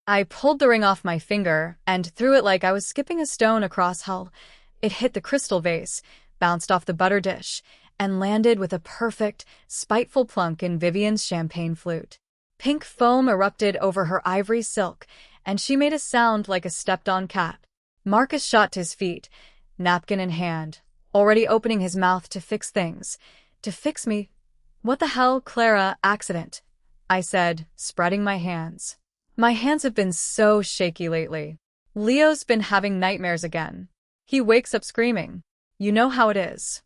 I pulled the ring off my finger and threw it like I was skipping a stone across hell. It hit the crystal vase, bounced off the butter dish, and landed with a perfect, spiteful plunk in Vivian's champagne flute. Pink foam erupted over her ivory silk, and she made a sound like a stepped-on cat. Marcus shot to his feet, napkin in hand, already opening his mouth to fix things. To fix me? What the hell, Clara? Accident, I said, spreading my hands. My hands have been so shaky lately. Leo's been having nightmares again. He wakes up screaming. You know how it is.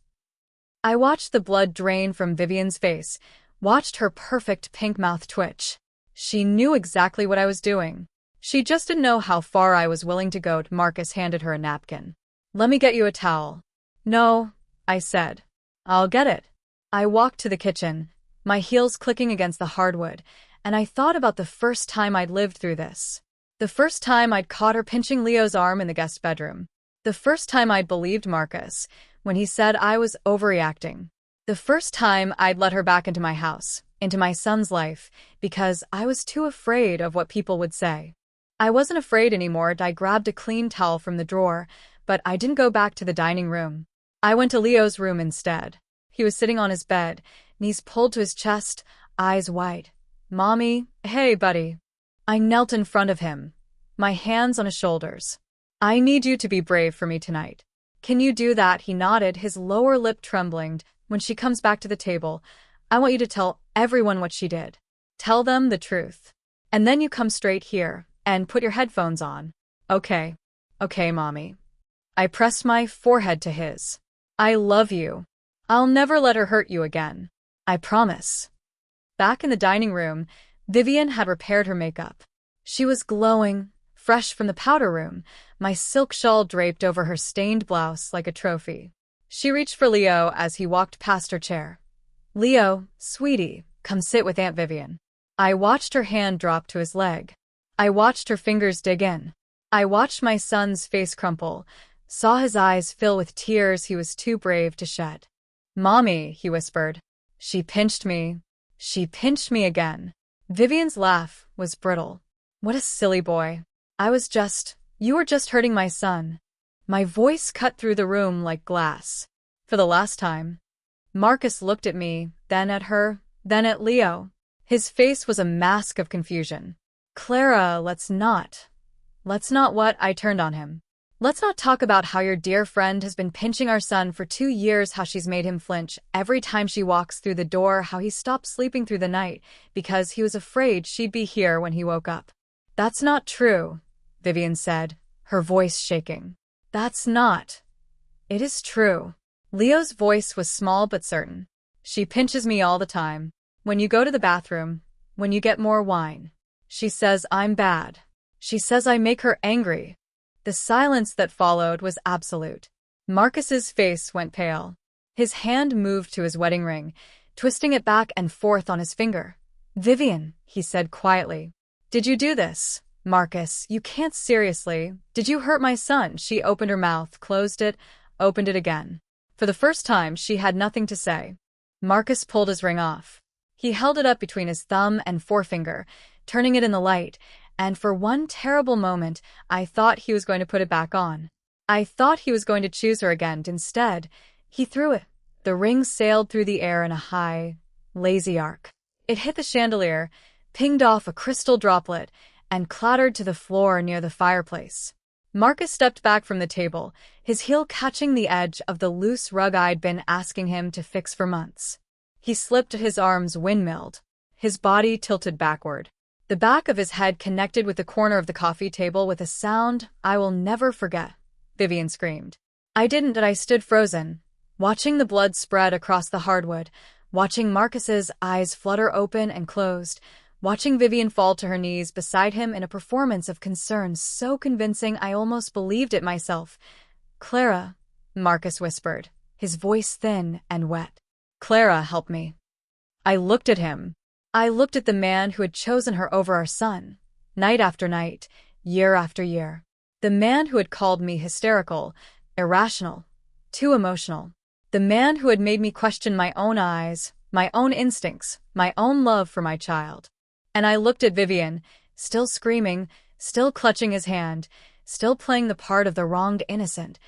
I watched the blood drain from Vivian's face, watched her perfect pink mouth twitch. She knew exactly what I was doing. She just didn't know how far I was willing to go. Marcus handed her a napkin. Let me get you a towel. No, I said. I'll get it. I walked to the kitchen, my heels clicking against the hardwood, and I thought about the first time I'd lived through this. The first time I'd caught her pinching Leo's arm in the guest bedroom. The first time I'd believed Marcus when he said I was overreacting. The first time I'd let her back into my house, into my son's life, because I was too afraid of what people would say. I wasn't afraid anymore. I grabbed a clean towel from the drawer, but I didn't go back to the dining room. I went to Leo's room instead. He was sitting on his bed, knees pulled to his chest, eyes wide. Mommy, hey buddy. I knelt in front of him, my hands on his shoulders. I need you to be brave for me tonight. Can you do that? He nodded, his lower lip trembling. When she comes back to the table, I want you to tell everyone what she did. Tell them the truth. And then you come straight here and put your headphones on. Okay. Okay, Mommy. I pressed my forehead to his. I love you. I'll never let her hurt you again. I promise. Back in the dining room, Vivian had repaired her makeup. She was glowing, fresh from the powder room, my silk shawl draped over her stained blouse like a trophy. She reached for Leo as he walked past her chair. Leo, sweetie, come sit with Aunt Vivian. I watched her hand drop to his leg. I watched her fingers dig in. I watched my son's face crumple, saw his eyes fill with tears he was too brave to shed. Mommy, he whispered. She pinched me. She pinched me again. Vivian's laugh was brittle. What a silly boy. You were just hurting my son. My voice cut through the room like glass. For the last time. Marcus looked at me, then at her, then at Leo. His face was a mask of confusion. Clara, let's not. What? I turned on him. Let's not talk about how your dear friend has been pinching our son for 2 years, how she's made him flinch every time she walks through the door, how he stopped sleeping through the night because he was afraid she'd be here when he woke up. That's not true, Vivian said, her voice shaking. That's not. It is true. Leo's voice was small but certain. She pinches me all the time. When you go to the bathroom, when you get more wine. She says I'm bad. She says I make her angry. The silence that followed was absolute. Marcus's face went pale. His hand moved to his wedding ring, twisting it back and forth on his finger. Vivian, he said quietly. Did you do this? Marcus, you can't seriously. Did you hurt my son? She opened her mouth, closed it, opened it again. For the first time, she had nothing to say. Marcus pulled his ring off. He held it up between his thumb and forefinger, turning it in the light, and for one terrible moment, I thought he was going to put it back on. I thought he was going to choose her again. Instead, he threw it. The ring sailed through the air in a high, lazy arc. It hit the chandelier, pinged off a crystal droplet, and clattered to the floor near the fireplace. Marcus stepped back from the table, his heel catching the edge of the loose rug I'd been asking him to fix for months. He slipped, his arms windmilled, his body tilted backward. The back of his head connected with the corner of the coffee table with a sound I will never forget. Vivian screamed. I didn't. I stood frozen, watching the blood spread across the hardwood, watching Marcus's eyes flutter open and closed, watching Vivian fall to her knees beside him in a performance of concern so convincing I almost believed it myself. Clara, Marcus whispered, his voice thin and wet. Clara, help me. I looked at him. I looked at the man who had chosen her over our son, night after night, year after year. The man who had called me hysterical, irrational, too emotional. The man who had made me question my own eyes, my own instincts, my own love for my child. And I looked at Vivian, still screaming, still clutching his hand, still playing the part of the wronged innocent.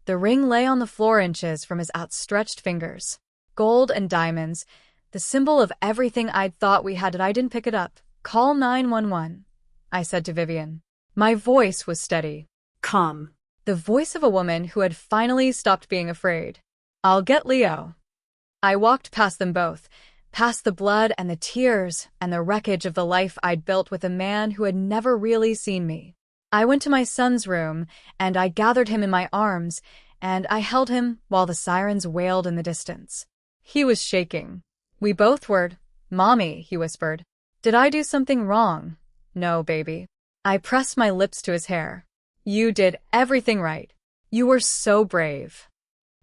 The ring lay on the floor inches from his outstretched fingers. Gold and diamonds, the symbol of everything I'd thought we had. I didn't pick it up. Call 911, I said to Vivian. My voice was steady. Calm. The voice of a woman who had finally stopped being afraid. I'll get Leo. I walked past them both, past the blood and the tears and the wreckage of the life I'd built with a man who had never really seen me. I went to my son's room, and I gathered him in my arms, and I held him while the sirens wailed in the distance. He was shaking. We both were. Mommy, he whispered. Did I do something wrong? No, baby. I pressed my lips to his hair. You did everything right. You were so brave.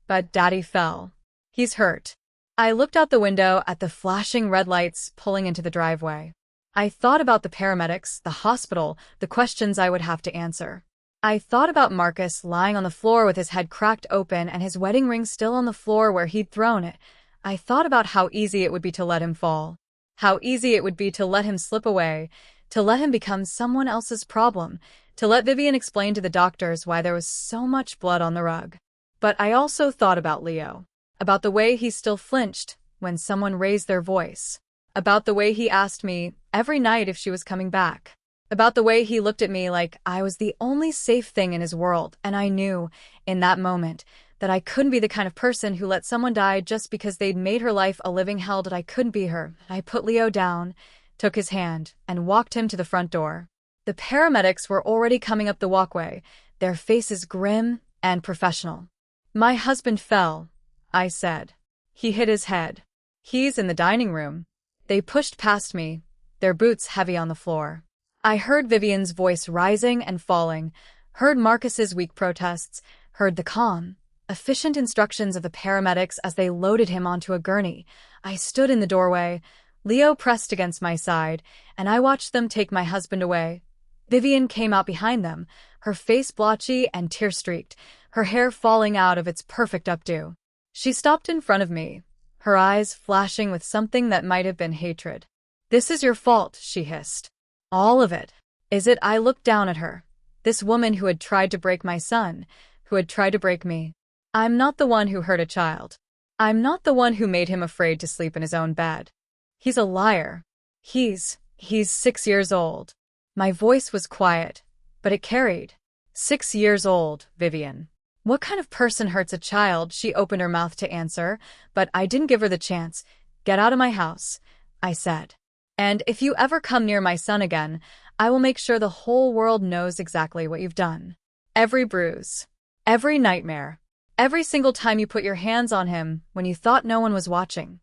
But Daddy fell. He's hurt. I looked out the window at the flashing red lights pulling into the driveway. I thought about the paramedics, the hospital, the questions I would have to answer. I thought about Marcus lying on the floor with his head cracked open and his wedding ring still on the floor where he'd thrown it. I thought about how easy it would be to let him fall. How easy it would be to let him slip away, to let him become someone else's problem, to let Vivian explain to the doctors why there was so much blood on the rug. But I also thought about Leo, about the way he still flinched when someone raised their voice, about the way he asked me every night if she was coming back, about the way he looked at me like I was the only safe thing in his world, and I knew, in that moment, that I couldn't be the kind of person who let someone die just because they'd made her life a living hell. That I couldn't be her. I put Leo down, took his hand, and walked him to the front door. The paramedics were already coming up the walkway, their faces grim and professional. My husband fell, I said. He hit his head. He's in the dining room. They pushed past me, their boots heavy on the floor. I heard Vivian's voice rising and falling, heard Marcus's weak protests, heard the calm, efficient instructions of the paramedics as they loaded him onto a gurney. I stood in the doorway, Leo pressed against my side, and I watched them take my husband away. Vivian came out behind them, her face blotchy and tear-streaked, her hair falling out of its perfect updo. She stopped in front of me, her eyes flashing with something that might have been hatred. This is your fault, she hissed. All of it. Is it? I looked down at her. This woman who had tried to break my son, who had tried to break me. I'm not the one who hurt a child. I'm not the one who made him afraid to sleep in his own bed. He's a liar. He's 6 years old. My voice was quiet, but it carried. 6 years old, Vivian. What kind of person hurts a child? She opened her mouth to answer, but I didn't give her the chance. Get out of my house, I said. And if you ever come near my son again, I will make sure the whole world knows exactly what you've done. Every bruise, every nightmare, every single time you put your hands on him when you thought no one was watching.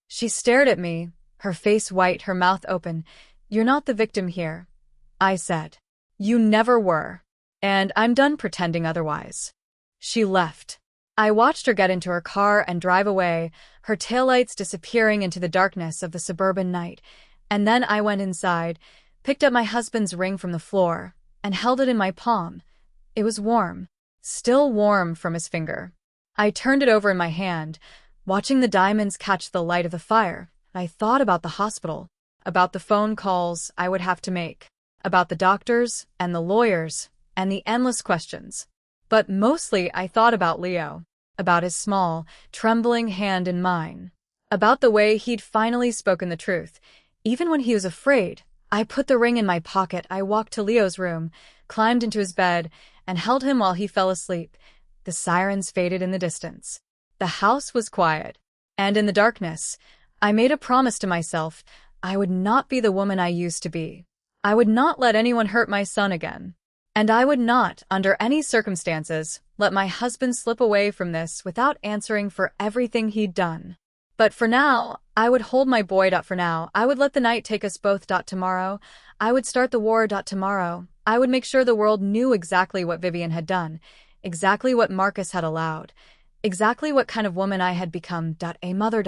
She stared at me, her face white, her mouth open. You're not the victim here, I said. You never were. And I'm done pretending otherwise. She left. I watched her get into her car and drive away, her taillights disappearing into the darkness of the suburban night. And then I went inside, picked up my husband's ring from the floor, and held it in my palm. It was warm, still warm from his finger. I turned it over in my hand, watching the diamonds catch the light of the fire. I thought about the hospital, about the phone calls I would have to make, about the doctors and the lawyers and the endless questions. But mostly I thought about Leo, about his small, trembling hand in mine, about the way he'd finally spoken the truth, even when he was afraid. I put the ring in my pocket. I walked to Leo's room, climbed into his bed, and held him while he fell asleep. The sirens faded in the distance. The house was quiet, and in the darkness, I made a promise to myself. I would not be the woman I used to be. I would not let anyone hurt my son again. And I would not, under any circumstances, let my husband slip away from this without answering for everything he'd done. But for now, I would hold my boy. For now, I would let the night take us both. Tomorrow, I would start the war. Tomorrow, I would make sure the world knew exactly what Vivian had done, exactly what Marcus had allowed, exactly what kind of woman I had become. A mother.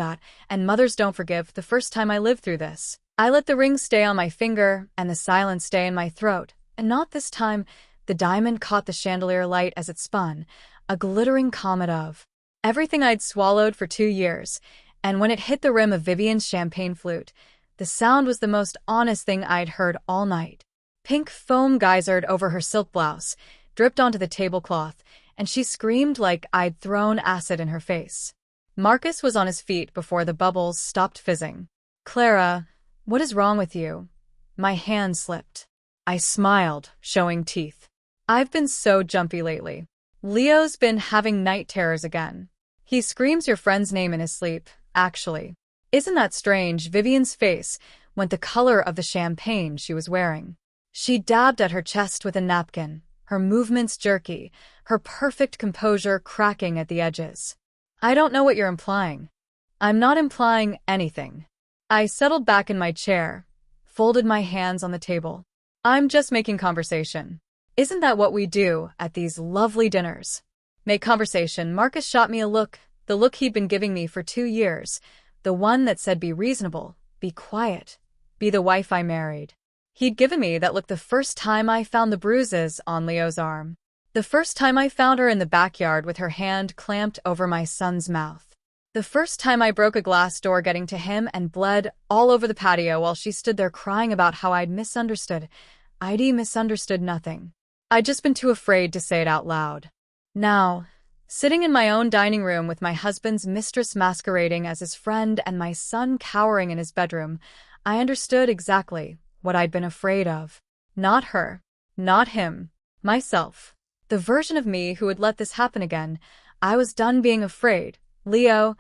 And mothers don't forgive. The first time I lived through this, I let the ring stay on my finger and the silence stay in my throat. And not this time. The diamond caught the chandelier light as it spun, a glittering comet of everything I'd swallowed for 2 years. And when it hit the rim of Vivian's champagne flute, the sound was the most honest thing I'd heard all night. Pink foam geysered over her silk blouse, dripped onto the tablecloth, and she screamed like I'd thrown acid in her face. Marcus was on his feet before the bubbles stopped fizzing. "Clara, what is wrong with you?" My hand slipped. I smiled, showing teeth. "I've been so jumpy lately. Leo's been having night terrors again. He screams your friend's name in his sleep, actually." Isn't that strange? Vivian's face went the color of the champagne she was wearing. She dabbed at her chest with a napkin, her movements jerky, her perfect composure cracking at the edges. "I don't know what you're implying." "I'm not implying anything." I settled back in my chair, folded my hands on the table. "I'm just making conversation. Isn't that what we do at these lovely dinners? Make conversation." Marcus shot me a look, the look he'd been giving me for 2 years, the one that said be reasonable, be quiet, be the wife I married. He'd given me that look the first time I found the bruises on Leo's arm. The first time I found her in the backyard with her hand clamped over my son's mouth. The first time I broke a glass door getting to him and bled all over the patio while she stood there crying about how I'd misunderstood. I'd misunderstood nothing. I'd just been too afraid to say it out loud. Now, sitting in my own dining room with my husband's mistress masquerading as his friend and my son cowering in his bedroom, I understood exactly what I'd been afraid of. Not her. Not him. Myself. The version of me who would let this happen again. I was done being afraid. "Leo,"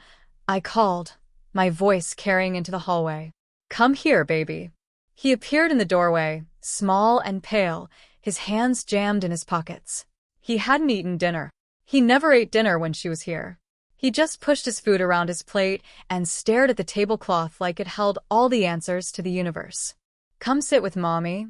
I called, my voice carrying into the hallway. "Come here, baby." He appeared in the doorway, small and pale, his hands jammed in his pockets. He hadn't eaten dinner. He never ate dinner when she was here. He just pushed his food around his plate and stared at the tablecloth like it held all the answers to the universe. "Come sit with Mommy,"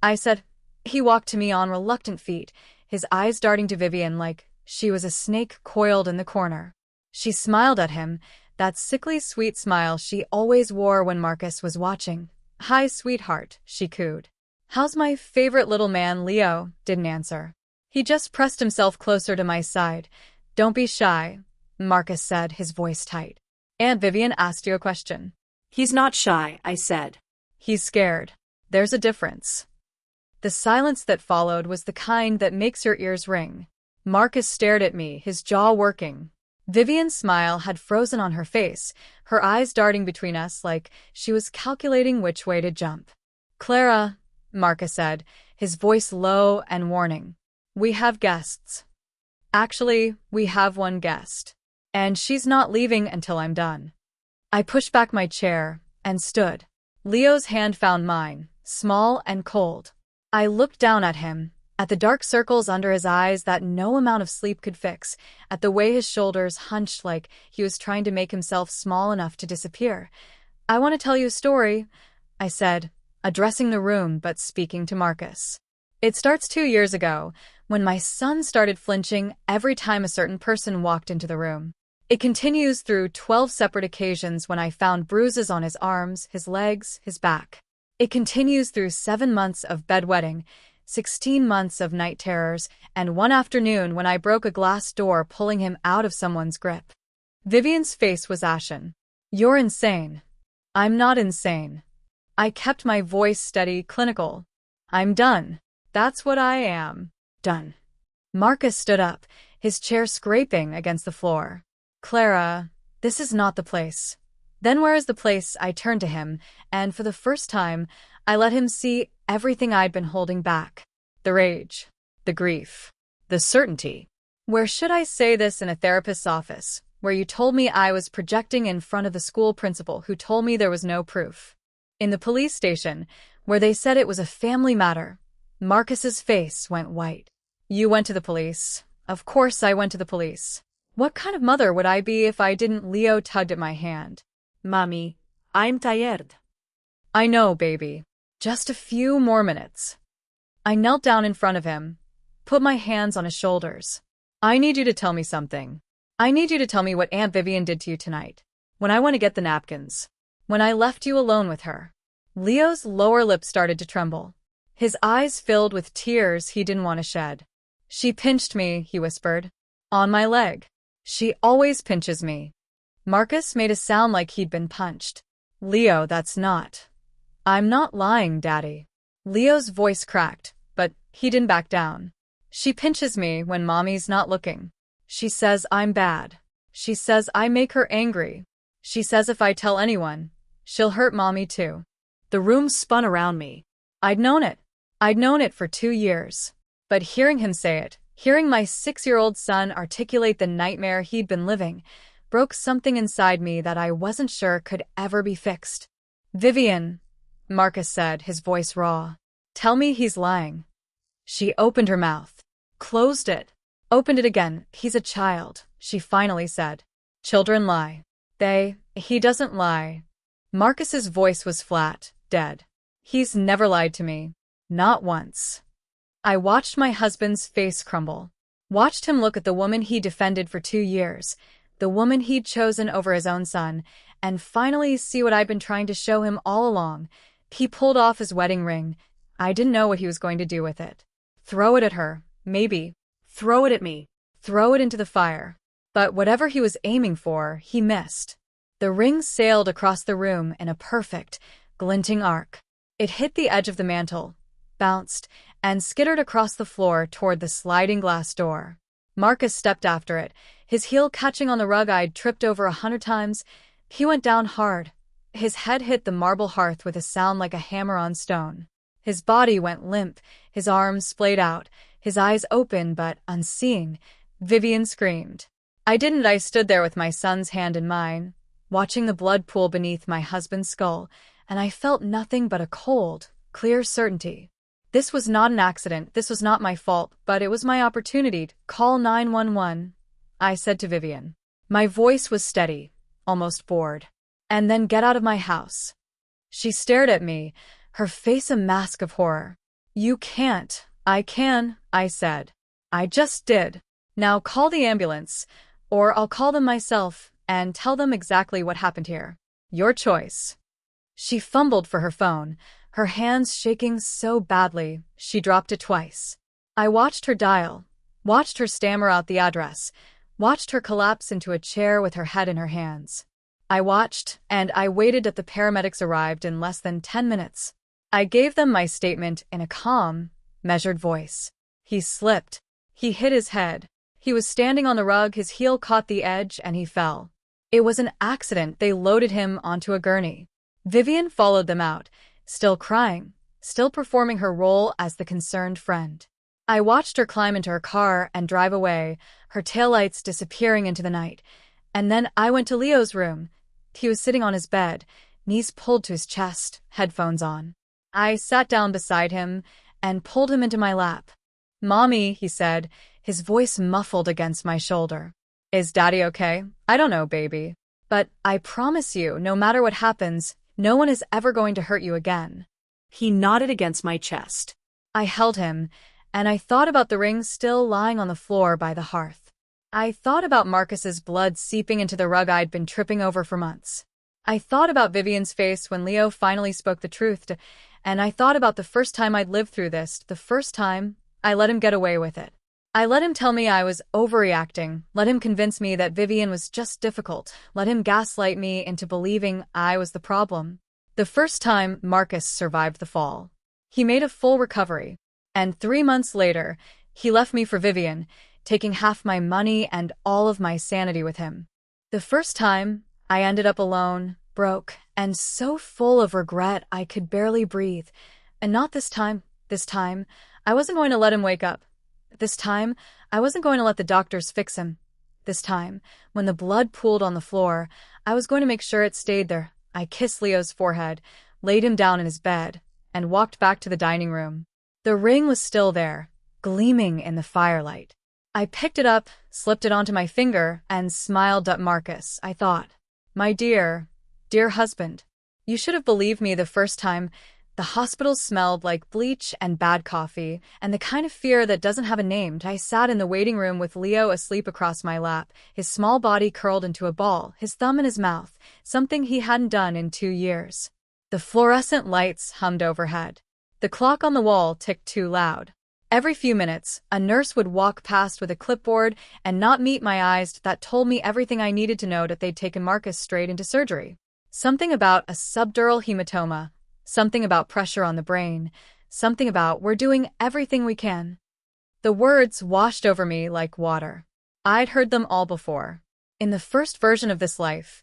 I said. He walked to me on reluctant feet, his eyes darting to Vivian like she was a snake coiled in the corner. She smiled at him, that sickly sweet smile she always wore when Marcus was watching. "Hi, sweetheart," she cooed. "How's my favorite little man?" Leo didn't answer. He just pressed himself closer to my side. "Don't be shy," Marcus said, his voice tight. "Aunt Vivian asked you a question." "He's not shy," I said. "He's scared. There's a difference." The silence that followed was the kind that makes your ears ring. Marcus stared at me, his jaw working. Vivian's smile had frozen on her face, her eyes darting between us like she was calculating which way to jump. "Clara," Marcus said, his voice low and warning. "We have guests. Actually, we have one guest. And she's not leaving until I'm done." I pushed back my chair and stood. Leo's hand found mine, small and cold. I looked down at him, at the dark circles under his eyes that no amount of sleep could fix, at the way his shoulders hunched like he was trying to make himself small enough to disappear. "I want to tell you a story," I said, addressing the room but speaking to Marcus. "It starts 2 years ago, when my son started flinching every time a certain person walked into the room. It continues through 12 separate occasions when I found bruises on his arms, his legs, his back. It continues through 7 months of bedwetting, 16 months of night terrors, and one afternoon when I broke a glass door pulling him out of someone's grip." Vivian's face was ashen. "You're insane." "I'm not insane." I kept my voice steady, clinical. "I'm done. That's what I am. Done." Marcus stood up, his chair scraping against the floor. "Clara, this is not the place." "Then where is the place?" I turned to him, and for the first time, I let him see everything I'd been holding back. The rage, the grief, the certainty. "Where should I say this? In a therapist's office, where you told me I was projecting in front of the school principal who told me there was no proof. In the police station, where they said it was a family matter." Marcus's face went white. "You went to the police." "Of course I went to the police. What kind of mother would I be if I didn't?" Leo tugged at my hand. "Mommy, I'm tired." "I know, baby. Just a few more minutes." I knelt down in front of him, put my hands on his shoulders. "I need you to tell me something. I need you to tell me what Aunt Vivian did to you tonight, when I went to get the napkins, when I left you alone with her." Leo's lower lip started to tremble. His eyes filled with tears he didn't want to shed. "She pinched me," he whispered. "On my leg. She always pinches me." Marcus made a sound like he'd been punched. "Leo, that's not." "I'm not lying, Daddy." Leo's voice cracked, but he didn't back down. She pinches me when mommy's not looking. She says I'm bad. She says I make her angry. She says if I tell anyone, she'll hurt mommy too. The room spun around me. I'd known it. I'd known it for 2 years. But hearing him say it, hearing my 6-year-old son articulate the nightmare he'd been living, broke something inside me that I wasn't sure could ever be fixed. "Vivian," Marcus said, his voice raw. "Tell me he's lying." She opened her mouth, closed it, opened it again. "He's a child," she finally said. "Children lie. He doesn't lie." Marcus's voice was flat, dead. "He's never lied to me. Not once." I watched my husband's face crumble. Watched him look at the woman he defended for 2 years, the woman he'd chosen over his own son, and finally see what I'd been trying to show him all along. He pulled off his wedding ring. I didn't know what he was going to do with it. Throw it at her, maybe. Throw it at me. Throw it into the fire. But whatever he was aiming for, he missed. The ring sailed across the room in a perfect, glinting arc. It hit the edge of the mantel, bounced, and skittered across the floor toward the sliding glass door. Marcus stepped after it, his heel catching on the rug I'd tripped over 100 times. He went down hard. His head hit the marble hearth with a sound like a hammer on stone. His body went limp, his arms splayed out, his eyes open but unseeing. Vivian screamed. I stood there with my son's hand in mine, watching the blood pool beneath my husband's skull, and I felt nothing but a cold, clear certainty. This was not an accident, this was not my fault, but it was my opportunity to call 911, I said to Vivian. My voice was steady, almost bored. "And then get out of my house." She stared at me, her face a mask of horror. "You can't." "I can," I said. "I just did. Now call the ambulance, or I'll call them myself and tell them exactly what happened here. Your choice." She fumbled for her phone, her hands shaking so badly she dropped it twice. I watched her dial, watched her stammer out the address, watched her collapse into a chair with her head in her hands. I watched, and I waited that the paramedics arrived in less than 10 minutes. I gave them my statement in a calm, measured voice. He slipped. He hit his head. He was standing on the rug, his heel caught the edge, and he fell. It was an accident. They loaded him onto a gurney. Vivian followed them out, still crying, still performing her role as the concerned friend. I watched her climb into her car and drive away, her taillights disappearing into the night. And then I went to Leo's room. He was sitting on his bed, knees pulled to his chest, headphones on. I sat down beside him and pulled him into my lap. "Mommy," he said, his voice muffled against my shoulder. "Is Daddy okay?" "I don't know, baby. But I promise you, no matter what happens, no one is ever going to hurt you again." He nodded against my chest. I held him, and I thought about the ring still lying on the floor by the hearth. I thought about Marcus's blood seeping into the rug I'd been tripping over for months. I thought about Vivian's face when Leo finally spoke the truth, and I thought about the first time I'd lived through this, the first time I let him get away with it. I let him tell me I was overreacting, let him convince me that Vivian was just difficult, let him gaslight me into believing I was the problem. The first time Marcus survived the fall. He made a full recovery, and 3 months later, he left me for Vivian, taking half my money and all of my sanity with him. The first time, I ended up alone, broke, and so full of regret I could barely breathe. And not this time. This time, I wasn't going to let him wake up. This time, I wasn't going to let the doctors fix him. This time, when the blood pooled on the floor, I was going to make sure it stayed there. I kissed Leo's forehead, laid him down in his bed, and walked back to the dining room. The ring was still there, gleaming in the firelight. I picked it up, slipped it onto my finger, and smiled at Marcus. I thought, "My dear husband, you should have believed me the first time." The hospital smelled like bleach and bad coffee, and the kind of fear that doesn't have a name. I sat in the waiting room with Leo asleep across my lap, his small body curled into a ball, his thumb in his mouth, something he hadn't done in 2 years. The fluorescent lights hummed overhead. The clock on the wall ticked too loud. Every few minutes, a nurse would walk past with a clipboard and not meet my eyes. That told me everything I needed to know, that they'd taken Marcus straight into surgery. Something about a subdural hematoma, something about pressure on the brain, something about "we're doing everything we can." The words washed over me like water. I'd heard them all before. In the first version of this life,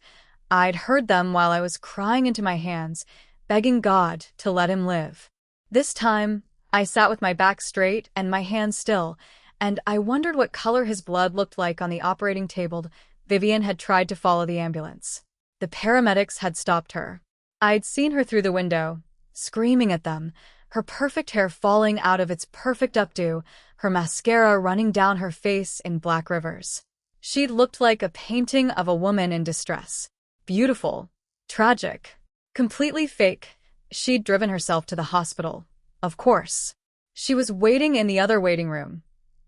I'd heard them while I was crying into my hands, begging God to let him live. This time, I sat with my back straight and my hands still, and I wondered what color his blood looked like on the operating table. Vivian had tried to follow the ambulance. The paramedics had stopped her. I'd seen her through the window, screaming at them, her perfect hair falling out of its perfect updo, her mascara running down her face in black rivers. She'd looked like a painting of a woman in distress. Beautiful, tragic, completely fake. She'd driven herself to the hospital, of course. She was waiting in the other waiting room,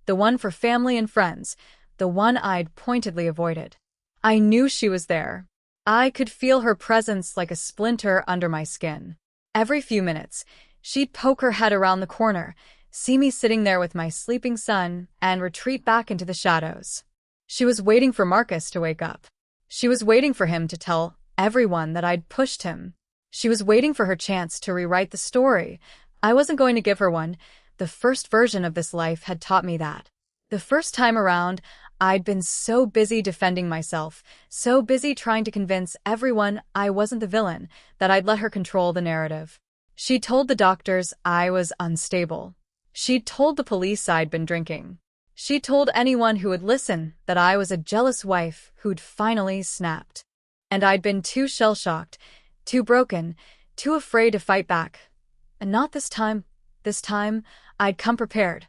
the one for family and friends, the one I'd pointedly avoided. I knew she was there. I could feel her presence like a splinter under my skin. Every few minutes, she'd poke her head around the corner, see me sitting there with my sleeping son, and retreat back into the shadows. She was waiting for Marcus to wake up. She was waiting for him to tell everyone that I'd pushed him. She was waiting for her chance to rewrite the story. I wasn't going to give her one. The first version of this life had taught me that. The first time around, I'd been so busy defending myself, so busy trying to convince everyone I wasn't the villain, that I'd let her control the narrative. She'd told the doctors I was unstable. She'd told the police I'd been drinking. She'd told anyone who would listen that I was a jealous wife who'd finally snapped. And I'd been too shell-shocked, too broken, too afraid to fight back. And not this time. This time, I'd come prepared.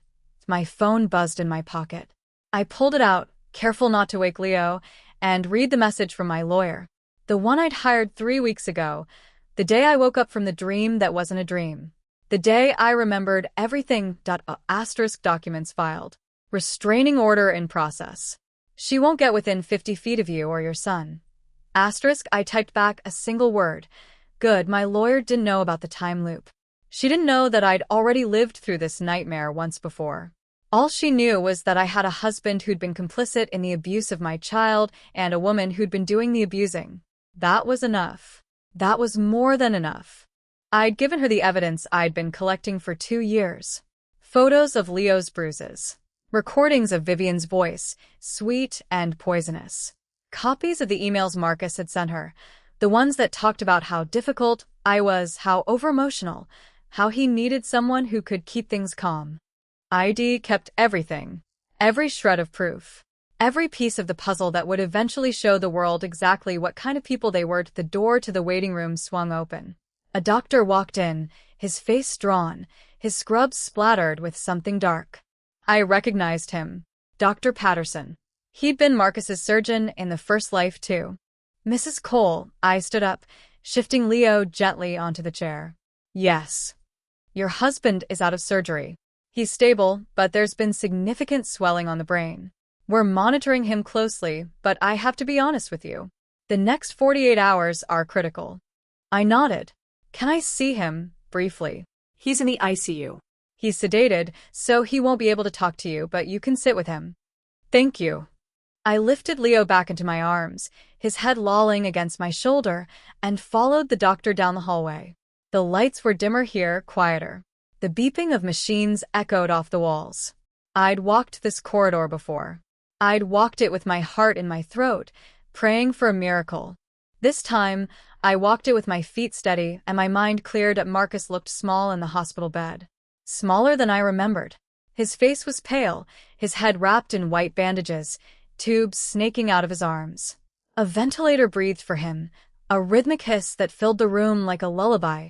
My phone buzzed in my pocket. I pulled it out, careful not to wake Leo, and read the message from my lawyer. The one I'd hired 3 weeks ago, the day I woke up from the dream that wasn't a dream. The day I remembered everything. Asterisk documents filed. Restraining order in process. She won't get within 50 feet of you or your son. Asterisk, I typed back a single word. Good, my lawyer didn't know about the time loop. She didn't know that I'd already lived through this nightmare once before. All she knew was that I had a husband who'd been complicit in the abuse of my child and a woman who'd been doing the abusing. That was enough. That was more than enough. I'd given her the evidence I'd been collecting for 2 years. Photos of Leo's bruises. Recordings of Vivian's voice, sweet and poisonous. Copies of the emails Marcus had sent her, the ones that talked about how difficult I was, how over-emotional, how he needed someone who could keep things calm. ID kept everything, every shred of proof, every piece of the puzzle that would eventually show the world exactly what kind of people they were. The door to the waiting room swung open. A doctor walked in, his face drawn, his scrubs splattered with something dark. I recognized him. Dr. Patterson. He'd been Marcus's surgeon in the first life, too. Mrs. Cole, I stood up, shifting Leo gently onto the chair. Yes. Your husband is out of surgery. He's stable, but there's been significant swelling on the brain. We're monitoring him closely, but I have to be honest with you. The next 48 hours are critical. I nodded. Can I see him, briefly? He's in the ICU. He's sedated, so he won't be able to talk to you, but you can sit with him. Thank you. I lifted Leo back into my arms, his head lolling against my shoulder, and followed the doctor down the hallway. The lights were dimmer here, quieter. The beeping of machines echoed off the walls. I'd walked this corridor before. I'd walked it with my heart in my throat, praying for a miracle. This time, I walked it with my feet steady and my mind cleared. Marcus looked small in the hospital bed. Smaller than I remembered. His face was pale, his head wrapped in white bandages, tubes snaking out of his arms. A ventilator breathed for him, a rhythmic hiss that filled the room like a lullaby.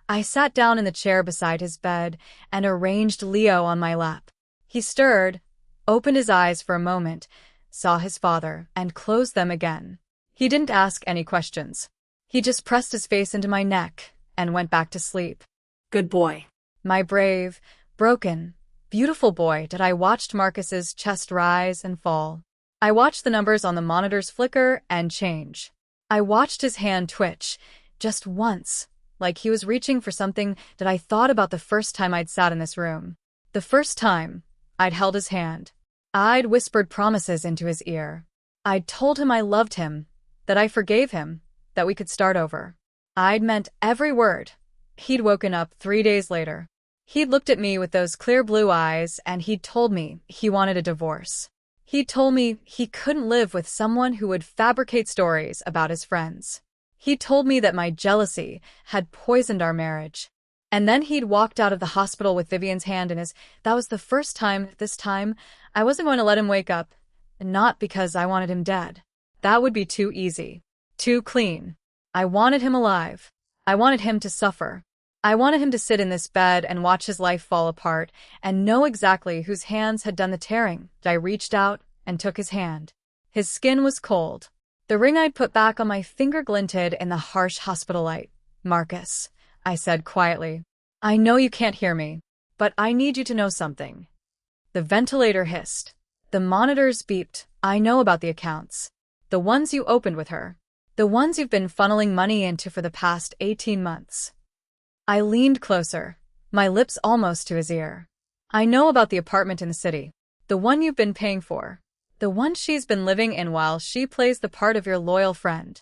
I sat down in the chair beside his bed and arranged Leo on my lap. He stirred, opened his eyes for a moment, saw his father, and closed them again. He didn't ask any questions. He just pressed his face into my neck and went back to sleep. Good boy. My brave, broken, beautiful boy. I watched Marcus's chest rise and fall. I watched the numbers on the monitors flicker and change. I watched his hand twitch, just once, like he was reaching for something that I thought about the first time I'd sat in this room. The first time I'd held his hand. I'd whispered promises into his ear. I'd told him I loved him, that I forgave him, that we could start over. I'd meant every word. He'd woken up 3 days later. He'd looked at me with those clear blue eyes and he'd told me he wanted a divorce. He'd told me he couldn't live with someone who would fabricate stories about his friends. He told me that my jealousy had poisoned our marriage. And then he'd walked out of the hospital with Vivian's hand in his. That was the first time. This time, I wasn't going to let him wake up. Not because I wanted him dead. That would be too easy. Too clean. I wanted him alive. I wanted him to suffer. I wanted him to sit in this bed and watch his life fall apart and know exactly whose hands had done the tearing. I reached out and took his hand. His skin was cold. The ring I'd put back on my finger glinted in the harsh hospital light. Marcus, I said quietly. I know you can't hear me, but I need you to know something. The ventilator hissed. The monitors beeped. I know about the accounts. The ones you opened with her. The ones you've been funneling money into for the past 18 months. I leaned closer, my lips almost to his ear. I know about the apartment in the city. The one you've been paying for. The one she's been living in while she plays the part of your loyal friend.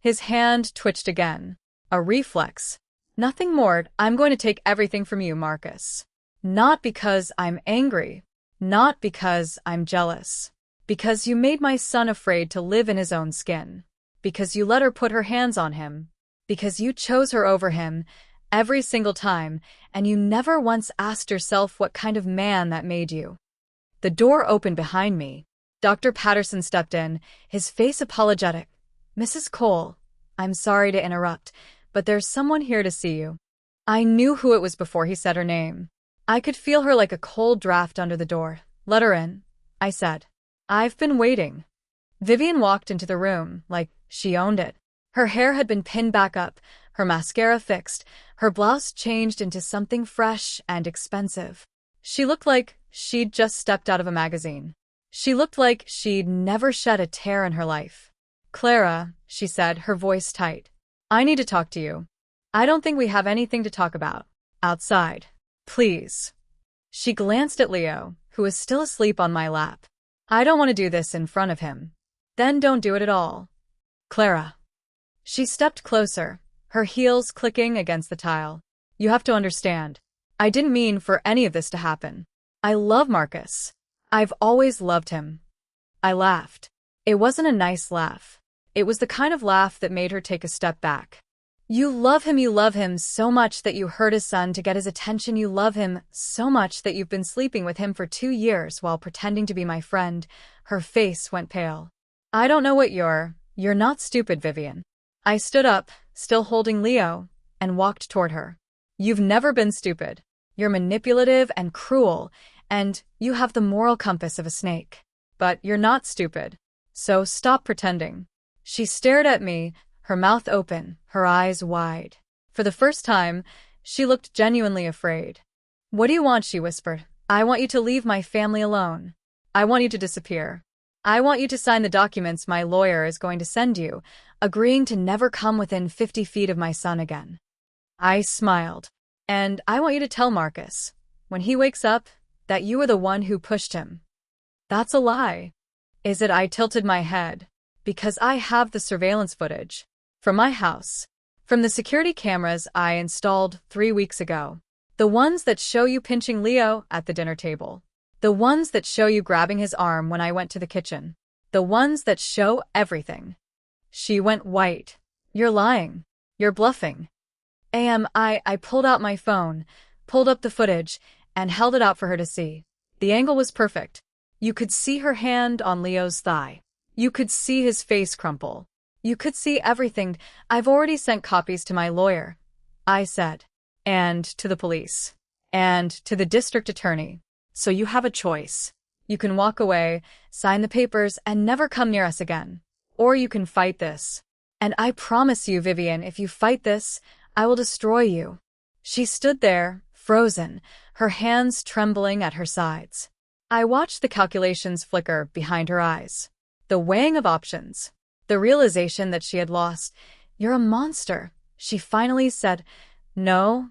His hand twitched again. A reflex. Nothing more. I'm going to take everything from you, Marcus. Not because I'm angry. Not because I'm jealous. Because you made my son afraid to live in his own skin. Because you let her put her hands on him. Because you chose her over him every single time, and you never once asked yourself what kind of man that made you. The door opened behind me. Dr. Patterson stepped in, his face apologetic. Mrs. Cole, I'm sorry to interrupt, but there's someone here to see you. I knew who it was before he said her name. I could feel her like a cold draft under the door. Let her in, I said. I've been waiting. Vivian walked into the room like she owned it. Her hair had been pinned back up, her mascara fixed, her blouse changed into something fresh and expensive. She looked like she'd just stepped out of a magazine. She looked like she'd never shed a tear in her life. Clara, she said, her voice tight. I need to talk to you. I don't think we have anything to talk about. Outside. Please. She glanced at Leo, who was still asleep on my lap. I don't want to do this in front of him. Then don't do it at all. Clara. She stepped closer, her heels clicking against the tile. You have to understand. I didn't mean for any of this to happen. I love Marcus. I've always loved him. I laughed. It wasn't a nice laugh. It was the kind of laugh that made her take a step back. You love him so much that you hurt his son to get his attention. You love him so much that you've been sleeping with him for 2 years while pretending to be my friend. Her face went pale. I don't know what you're not stupid, Vivian. I stood up, still holding Leo, and walked toward her. You've never been stupid. You're manipulative and cruel, and you have the moral compass of a snake. But you're not stupid. So stop pretending. She stared at me, her mouth open, her eyes wide. For the first time, she looked genuinely afraid. What do you want? She whispered. I want you to leave my family alone. I want you to disappear. I want you to sign the documents my lawyer is going to send you, agreeing to never come within 50 feet of my son again. I smiled. And I want you to tell Marcus, when he wakes up, that you were the one who pushed him. That's a lie. Is it? I tilted my head. Because I have the surveillance footage. From my house. From the security cameras I installed 3 weeks ago. The ones that show you pinching Leo at the dinner table. The ones that show you grabbing his arm when I went to the kitchen. The ones that show everything. She went white. You're lying. You're bluffing. I pulled out my phone, pulled up the footage, and held it out for her to see. The angle was perfect. You could see her hand on Leo's thigh. You could see his face crumple. You could see everything. I've already sent copies to my lawyer, I said. And to the police. And to the district attorney. So you have a choice. You can walk away, sign the papers, and never come near us again. Or you can fight this. And I promise you, Vivian, if you fight this, I will destroy you. She stood there, frozen, her hands trembling at her sides. I watched the calculations flicker behind her eyes. The weighing of options. The realization that she had lost. You're a monster, she finally said. No,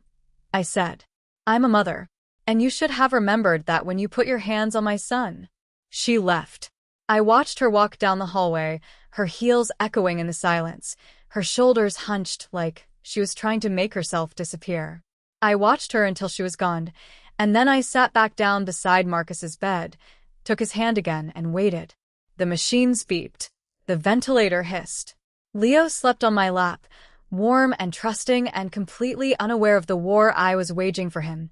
I said. I'm a mother. And you should have remembered that when you put your hands on my son. She left. I watched her walk down the hallway, her heels echoing in the silence, her shoulders hunched like she was trying to make herself disappear. I watched her until she was gone, and then I sat back down beside Marcus's bed, took his hand again, and waited. The machines beeped. The ventilator hissed. Leo slept on my lap, warm and trusting and completely unaware of the war I was waging for him.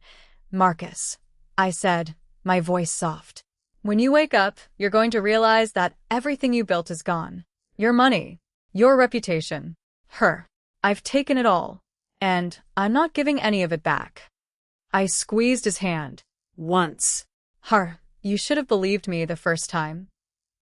Marcus, I said, my voice soft. When you wake up, you're going to realize that everything you built is gone. Your money, your reputation, her. I've taken it all, and I'm not giving any of it back. I squeezed his hand. Once. Her, you should have believed me the first time.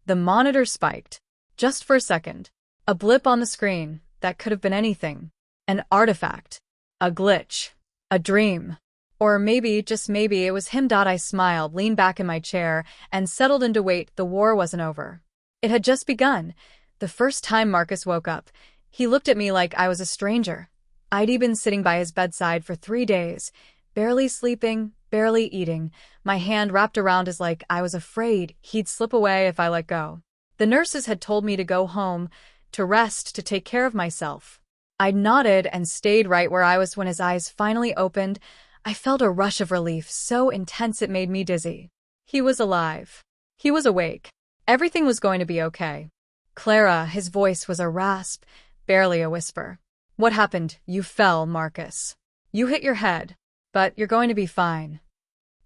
The monitor spiked. Just for a second. A blip on the screen that could have been anything. An artifact. A glitch. A dream. Or maybe, just maybe, it was him. I smiled, leaned back in my chair, and settled into wait. The war wasn't over. It had just begun. The first time Marcus woke up, he looked at me like I was a stranger. I'd been sitting by his bedside for 3 days, barely sleeping, barely eating, my hand wrapped around his like I was afraid he'd slip away if I let go. The nurses had told me to go home, to rest, to take care of myself. I nodded and stayed right where I was when his eyes finally opened. I felt a rush of relief so intense it made me dizzy. He was alive. He was awake. Everything was going to be okay. Clara, his voice was a rasp, barely a whisper. What happened? You fell, Marcus. You hit your head, but you're going to be fine.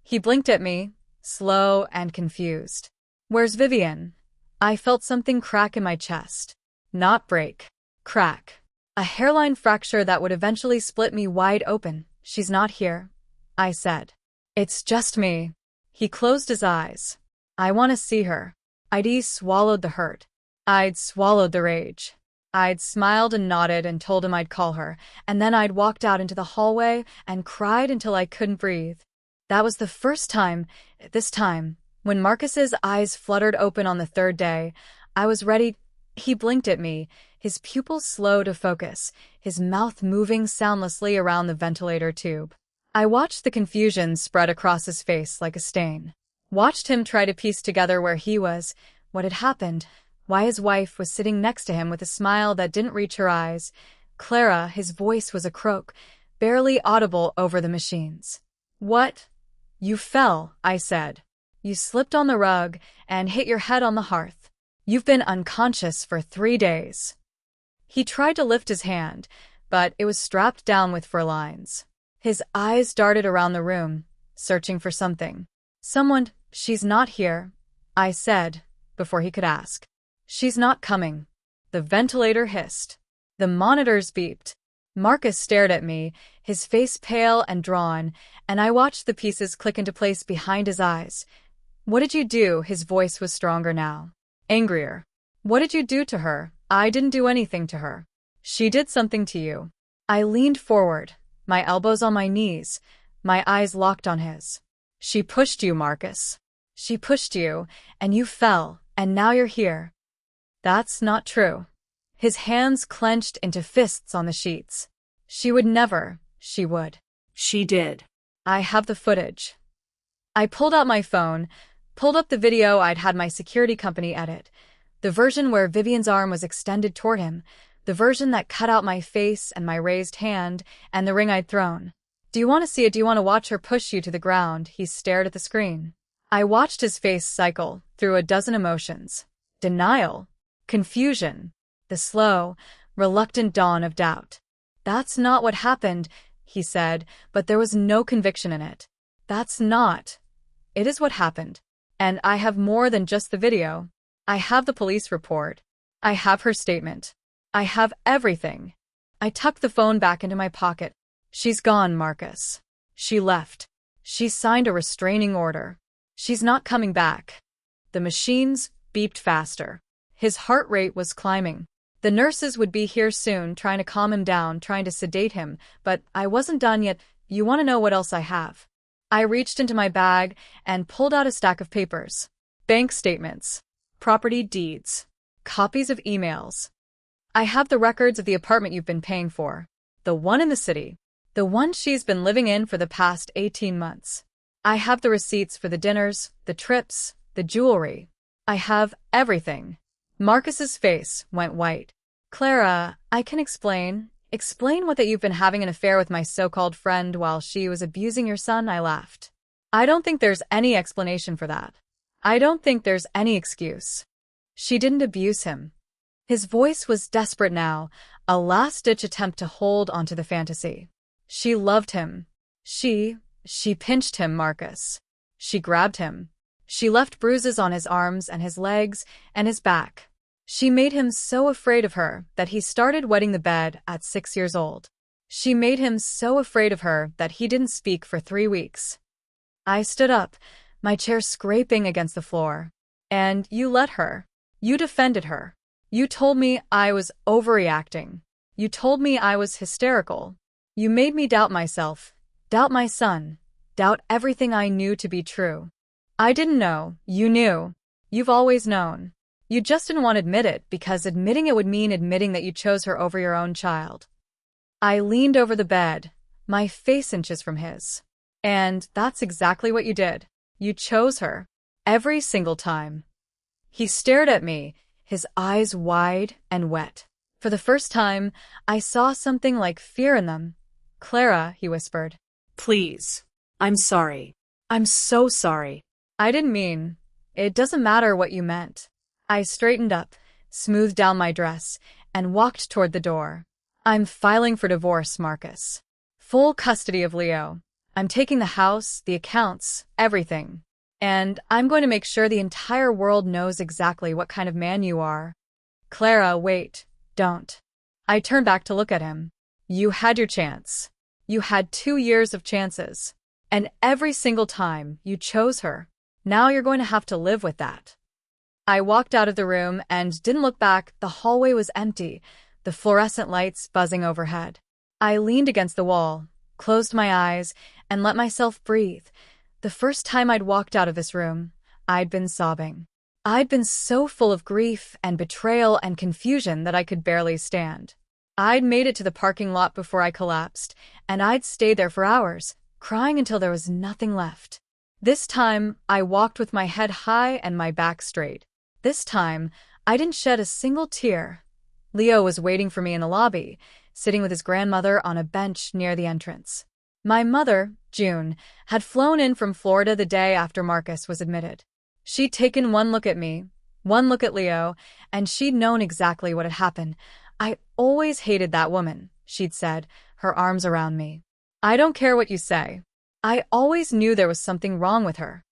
He blinked at me, slow and confused. Where's Vivian? I felt something crack in my chest. Not break. Crack. A hairline fracture that would eventually split me wide open. She's not here, I said. It's just me. He closed his eyes. I want to see her. I'd swallowed the hurt. I'd swallowed the rage. I'd smiled and nodded and told him I'd call her, and then I'd walked out into the hallway and cried until I couldn't breathe. That was the first time, this time, when Marcus's eyes fluttered open on the third day. I was ready. He blinked at me, his pupils slow to focus, his mouth moving soundlessly around the ventilator tube. I watched the confusion spread across his face like a stain. Watched him try to piece together where he was, what had happened, why his wife was sitting next to him with a smile that didn't reach her eyes. Clara, his voice was a croak, barely audible over the machines. What? You fell, I said. You slipped on the rug and hit your head on the hearth. You've been unconscious for 3 days. He tried to lift his hand, but it was strapped down with fur lines. His eyes darted around the room, searching for something. Someone, she's not here, I said, before he could ask. She's not coming. The ventilator hissed. The monitors beeped. Marcus stared at me, his face pale and drawn, and I watched the pieces click into place behind his eyes. What did you do? His voice was stronger now. Angrier. What did you do to her? I didn't do anything to her. She did something to you. I leaned forward, my elbows on my knees, my eyes locked on his. She pushed you, Marcus. She pushed you, and you fell, and now you're here. That's not true. His hands clenched into fists on the sheets. She would never. She would. She did. I have the footage. I pulled out my phone, pulled up the video I'd had my security company edit, the version where Vivian's arm was extended toward him, the version that cut out my face and my raised hand and the ring I'd thrown. Do you want to see it? Do you want to watch her push you to the ground? He stared at the screen. I watched his face cycle through a dozen emotions. Denial. Confusion. The slow, reluctant dawn of doubt. That's not what happened, he said, but there was no conviction in it. That's not. It is what happened. And I have more than just the video. I have the police report. I have her statement. I have everything. I tucked the phone back into my pocket. She's gone, Marcus. She left. She signed a restraining order. She's not coming back. The machines beeped faster. His heart rate was climbing. The nurses would be here soon, trying to calm him down, trying to sedate him, but I wasn't done yet. You want to know what else I have? I reached into my bag and pulled out a stack of papers. Bank statements, property deeds, copies of emails. I have the records of the apartment you've been paying for, the one in the city, the one she's been living in for the past 18 months. I have the receipts for the dinners, the trips, the jewelry. I have everything. Marcus's face went white. Clara, I can explain, Explain what that you've been having an affair with my so-called friend while she was abusing your son, I laughed. I don't think there's any explanation for that. I don't think there's any excuse. She didn't abuse him. His voice was desperate now, a last-ditch attempt to hold onto the fantasy. She loved him. She pinched him, Marcus. She grabbed him. She left bruises on his arms and his legs and his back. She made him so afraid of her that he started wetting the bed at 6 years old. She made him so afraid of her that he didn't speak for 3 weeks. I stood up, my chair scraping against the floor. And you let her. You defended her. You told me I was overreacting. You told me I was hysterical. You made me doubt myself, doubt my son, doubt everything I knew to be true. I didn't know. You knew. You've always known. You just didn't want to admit it because admitting it would mean admitting that you chose her over your own child. I leaned over the bed, my face inches from his. And that's exactly what you did. You chose her. Every single time. He stared at me, his eyes wide and wet. For the first time, I saw something like fear in them. Clara, he whispered. Please. I'm sorry. I'm so sorry. I didn't mean. It doesn't matter what you meant. I straightened up, smoothed down my dress, and walked toward the door. I'm filing for divorce, Marcus. Full custody of Leo. I'm taking the house, the accounts, everything. And I'm going to make sure the entire world knows exactly what kind of man you are. Clara, wait, don't. I turned back to look at him. You had your chance. You had 2 years of chances. And every single time, you chose her. Now you're going to have to live with that. I walked out of the room and didn't look back. The hallway was empty, the fluorescent lights buzzing overhead. I leaned against the wall, closed my eyes, and let myself breathe. The first time I'd walked out of this room, I'd been sobbing. I'd been so full of grief and betrayal and confusion that I could barely stand. I'd made it to the parking lot before I collapsed, and I'd stayed there for hours, crying until there was nothing left. This time, I walked with my head high and my back straight. This time, I didn't shed a single tear. Leo was waiting for me in the lobby, sitting with his grandmother on a bench near the entrance. My mother, June, had flown in from Florida the day after Marcus was admitted. She'd taken one look at me, one look at Leo, and she'd known exactly what had happened. I always hated that woman, she'd said, her arms around me. I don't care what you say. I always knew there was something wrong with her.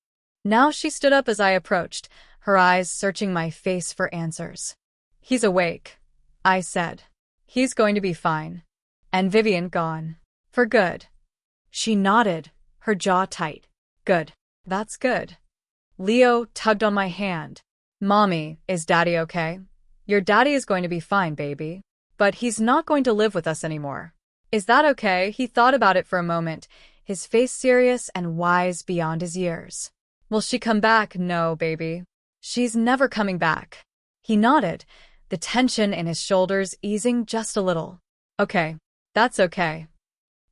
Now she stood up as I approached, her eyes searching my face for answers. He's awake, I said. He's going to be fine. And Vivian gone. For good. She nodded, her jaw tight. Good. That's good. Leo tugged on my hand. Mommy, is Daddy okay? Your daddy is going to be fine, baby. But he's not going to live with us anymore. Is that okay? He thought about it for a moment, his face serious and wise beyond his years. Will she come back? No, baby. She's never coming back. He nodded, the tension in his shoulders easing just a little. Okay, that's okay.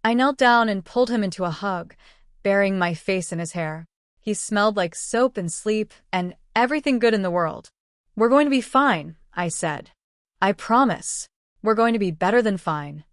I knelt down and pulled him into a hug, burying my face in his hair. He smelled like soap and sleep and everything good in the world. We're going to be fine, I said. I promise. We're going to be better than fine.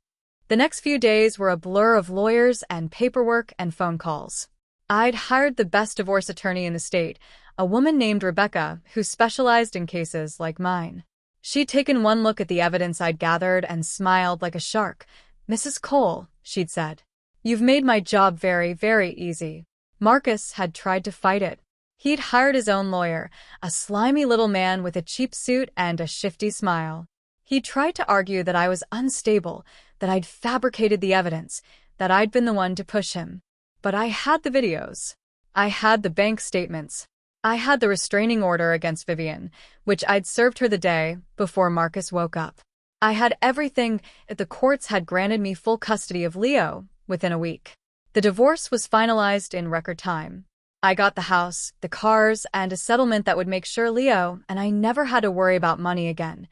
The next few days were a blur of lawyers and paperwork and phone calls. I'd hired the best divorce attorney in the state, a woman named Rebecca, who specialized in cases like mine. She'd taken one look at the evidence I'd gathered and smiled like a shark. Mrs. Cole, she'd said, you've made my job very, very easy. Marcus had tried to fight it. He'd hired his own lawyer, a slimy little man with a cheap suit and a shifty smile. He tried to argue that I was unstable, that I'd fabricated the evidence, that I'd been the one to push him. But I had the videos. I had the bank statements. I had the restraining order against Vivian, which I'd served her the day before Marcus woke up. I had everything. The courts had granted me full custody of Leo within a week. The divorce was finalized in record time. I got the house, the cars, and a settlement that would make sure Leo and I never had to worry about money again.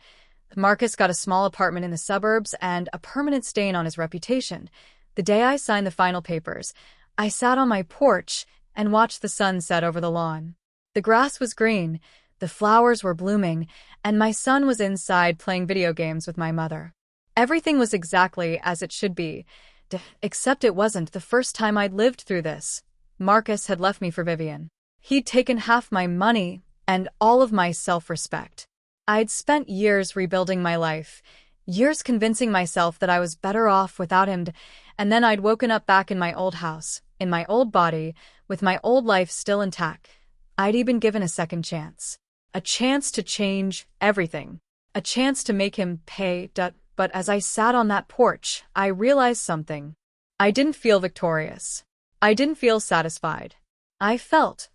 Marcus got a small apartment in the suburbs and a permanent stain on his reputation. The day I signed the final papers, I sat on my porch and watched the sun set over the lawn. The grass was green, the flowers were blooming, and my son was inside playing video games with my mother. Everything was exactly as it should be, except it wasn't the first time I'd lived through this. Marcus had left me for Vivian. He'd taken half my money and all of my self-respect. I'd spent years rebuilding my life, years convincing myself that I was better off without him, and then I'd woken up back in my old house, in my old body, with my old life still intact. I'd even given a second chance. A chance to change everything. A chance to make him pay debt. But as I sat on that porch, I realized something. I didn't feel victorious. I didn't feel satisfied. I felt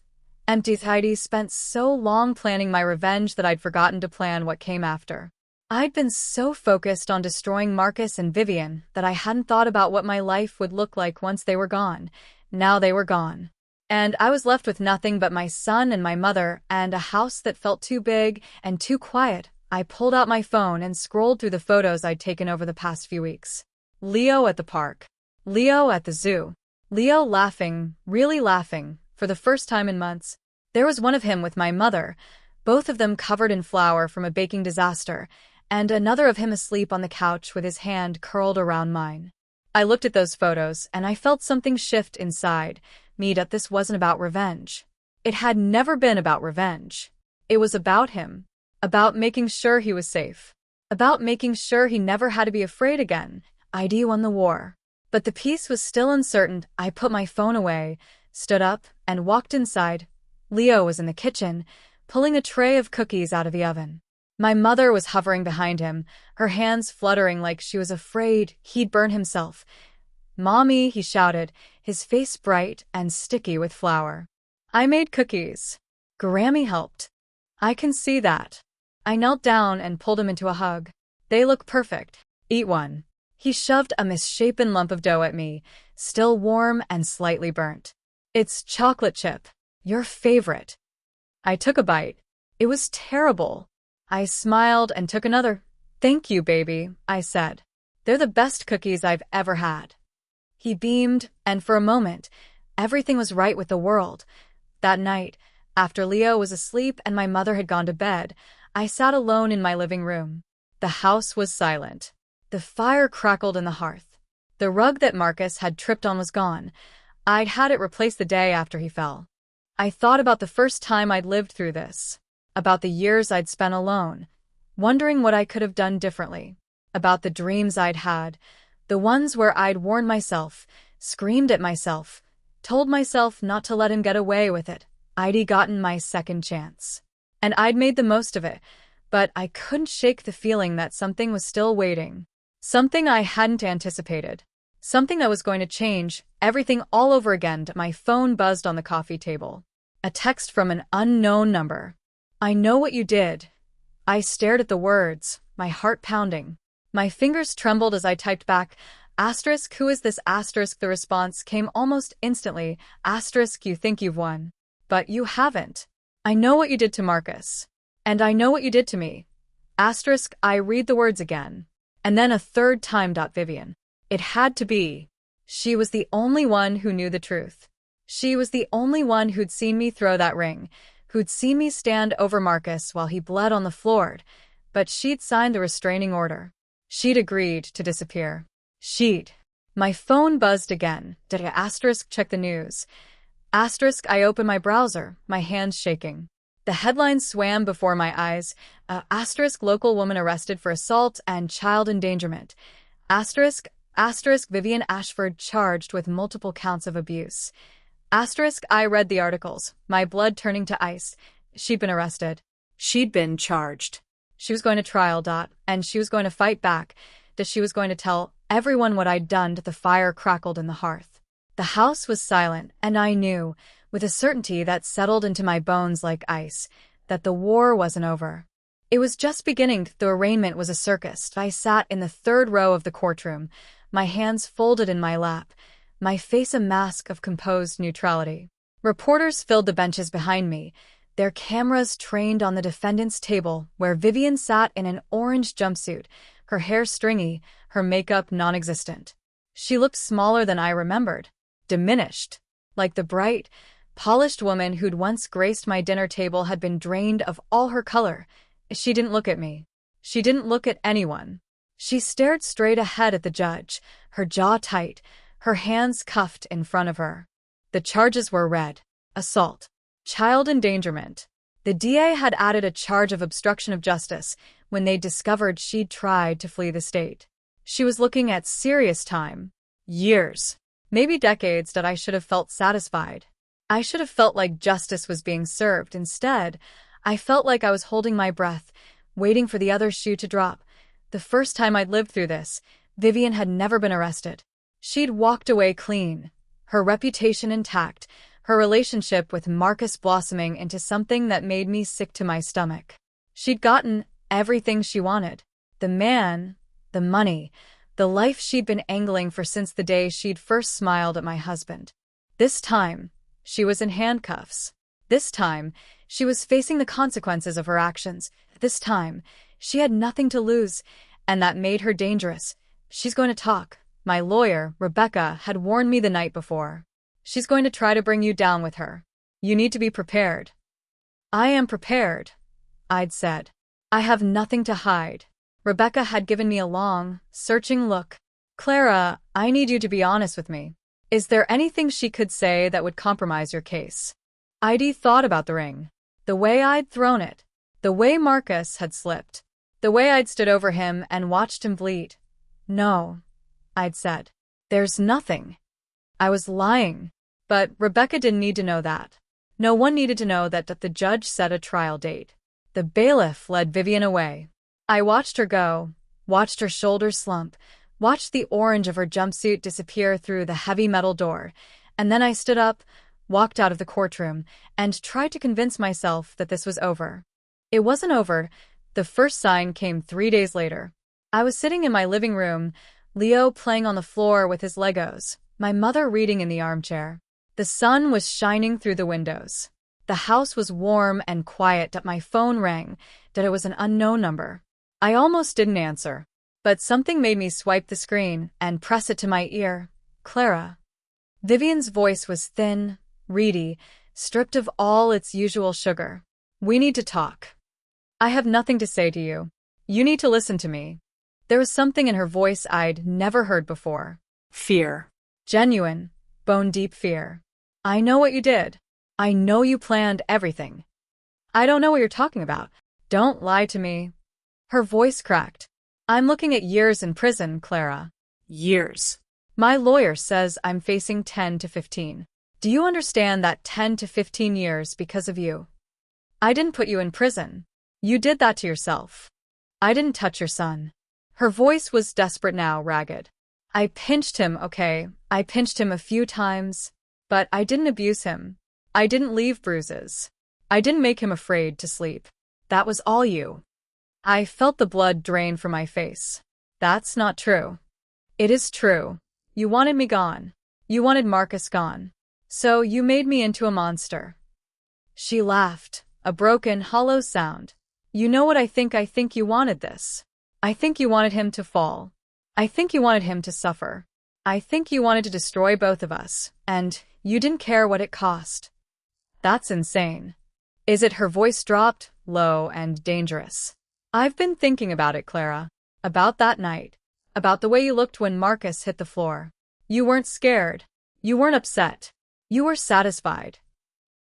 empty. I'd spent so long planning my revenge that I'd forgotten to plan what came after. I'd been so focused on destroying Marcus and Vivian that I hadn't thought about what my life would look like once they were gone. Now they were gone. And I was left with nothing but my son and my mother and a house that felt too big and too quiet. I pulled out my phone and scrolled through the photos I'd taken over the past few weeks. Leo at the park. Leo at the zoo. Leo laughing, really laughing, for the first time in months. There was one of him with my mother, both of them covered in flour from a baking disaster, and another of him asleep on the couch with his hand curled around mine. I looked at those photos and I felt something shift inside me that this wasn't about revenge. It had never been about revenge. It was about him. About making sure he was safe. About making sure he never had to be afraid again. I'd won the war. But the peace was still uncertain. I put my phone away, stood up, and walked inside. Leo was in the kitchen, pulling a tray of cookies out of the oven. My mother was hovering behind him, her hands fluttering like she was afraid he'd burn himself. "Mommy," he shouted, his face bright and sticky with flour. "I made cookies. Grammy helped. I can see that." I knelt down and pulled him into a hug. "They look perfect. Eat one." He shoved a misshapen lump of dough at me, still warm and slightly burnt. "It's chocolate chip. Your favorite." I took a bite. It was terrible. I smiled and took another. "Thank you, baby," I said. "They're the best cookies I've ever had." He beamed, and for a moment, everything was right with the world. That night, after Leo was asleep and my mother had gone to bed, I sat alone in my living room. The house was silent. The fire crackled in the hearth. The rug that Marcus had tripped on was gone. I'd had it replaced the day after he fell. I thought about the first time I'd lived through this. About the years I'd spent alone, wondering what I could have done differently. About the dreams I'd had, the ones where I'd warned myself, screamed at myself, told myself not to let him get away with it. I'd gotten my second chance. And I'd made the most of it, but I couldn't shake the feeling that something was still waiting. Something I hadn't anticipated. Something that was going to change everything all over again. My phone buzzed on the coffee table. A text from an unknown number. "I know what you did." I stared at the words, my heart pounding. My fingers trembled as I typed back, "Asterisk, who is this asterisk?" The response came almost instantly, "Asterisk, you think you've won. But you haven't. I know what you did to Marcus. And I know what you did to me. Asterisk." I read the words again. And then a third time. Vivian. It had to be. She was the only one who knew the truth. She was the only one who'd seen me throw that ring, who'd seen me stand over Marcus while he bled on the floor. But she'd signed the restraining order. She'd agreed to disappear. My phone buzzed again. Did I asterisk check the news? Asterisk, I opened my browser, my hands shaking. The headlines swam before my eyes. Asterisk, local woman arrested for assault and child endangerment. Asterisk, Vivian Ashford charged with multiple counts of abuse. Asterisk, I read the articles, my blood turning to ice. She'd been arrested. She'd been charged. She was going to trial. And she was going to fight back. She was going to tell everyone what I'd done. The fire crackled in the hearth. The house was silent, and I knew, with a certainty that settled into my bones like ice, that the war wasn't over. It was just beginning. The arraignment was a circus. I sat in the third row of the courtroom, my hands folded in my lap, my face a mask of composed neutrality. Reporters filled the benches behind me, their cameras trained on the defendant's table, where Vivian sat in an orange jumpsuit, her hair stringy, her makeup non-existent. She looked smaller than I remembered. Diminished. Like the bright, polished woman who'd once graced my dinner table had been drained of all her color. She didn't look at me. She didn't look at anyone. She stared straight ahead at the judge, her jaw tight, her hands cuffed in front of her. The charges were read: assault, child endangerment. The DA had added a charge of obstruction of justice when they discovered she'd tried to flee the state. She was looking at serious time. Years. Maybe decades that I should have felt satisfied. I should have felt like justice was being served. Instead, I felt like I was holding my breath, waiting for the other shoe to drop. The first time I'd lived through this, Vivian had never been arrested. She'd walked away clean, her reputation intact, her relationship with Marcus blossoming into something that made me sick to my stomach. She'd gotten everything she wanted. The man, the money, the life she'd been angling for since the day she'd first smiled at my husband. This time, she was in handcuffs. This time, she was facing the consequences of her actions. This time, she had nothing to lose, and that made her dangerous. She's going to talk. My lawyer, Rebecca, had warned me the night before. She's going to try to bring you down with her. You need to be prepared. I am prepared, I'd said. I have nothing to hide. Rebecca had given me a long, searching look. Clara, I need you to be honest with me. Is there anything she could say that would compromise your case? I'd thought about the ring. The way I'd thrown it. The way Marcus had slipped. The way I'd stood over him and watched him bleed. No, I'd said. There's nothing. I was lying. But Rebecca didn't need to know that. No one needed to know that the judge set a trial date. The bailiff led Vivian away. I watched her go, watched her shoulders slump, watched the orange of her jumpsuit disappear through the heavy metal door, and then I stood up, walked out of the courtroom, and tried to convince myself that this was over. It wasn't over. The first sign came 3 days later. I was sitting in my living room, Leo playing on the floor with his Legos, my mother reading in the armchair. The sun was shining through the windows. The house was warm and quiet. That my phone rang, that it was an unknown number. I almost didn't answer, but something made me swipe the screen and press it to my ear. Clara. Vivian's voice was thin, reedy, stripped of all its usual sugar. We need to talk. I have nothing to say to you. You need to listen to me. There was something in her voice I'd never heard before. Fear. Genuine, bone-deep fear. I know what you did. I know you planned everything. I don't know what you're talking about. Don't lie to me. Her voice cracked. I'm looking at years in prison, Clara. Years. My lawyer says I'm facing 10 to 15. Do you understand that 10 to 15 years because of you? I didn't put you in prison. You did that to yourself. I didn't touch your son. Her voice was desperate now, ragged. I pinched him, okay? I pinched him a few times. But I didn't abuse him. I didn't leave bruises. I didn't make him afraid to sleep. That was all you. I felt the blood drain from my face. That's not true. It is true. You wanted me gone. You wanted Marcus gone. So you made me into a monster. She laughed, a broken, hollow sound. You know what I think? I think you wanted this. I think you wanted him to fall. I think you wanted him to suffer. I think you wanted to destroy both of us, and you didn't care what it cost. That's insane. Is it? Her voice dropped, low and dangerous. I've been thinking about it, Clara. About that night. About the way you looked when Marcus hit the floor. You weren't scared. You weren't upset. You were satisfied.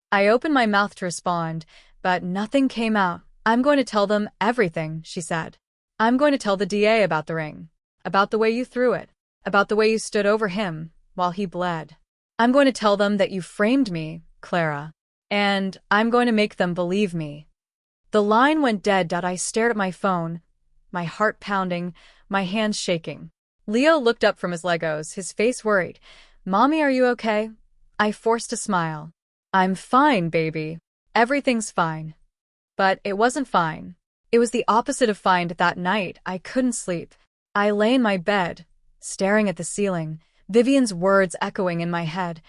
I opened my mouth to respond, but nothing came out. I'm going to tell them everything, she said. I'm going to tell the DA about the ring. About the way you threw it. About the way you stood over him while he bled. I'm going to tell them that you framed me, Clara. And I'm going to make them believe me. The line went dead. I stared at my phone, my heart pounding, my hands shaking. Leo looked up from his Legos, his face worried. Mommy, are you okay? I forced a smile. I'm fine, baby. Everything's fine. But it wasn't fine. It was the opposite of fine. That night, I couldn't sleep. I lay in my bed, staring at the ceiling, Vivian's words echoing in my head.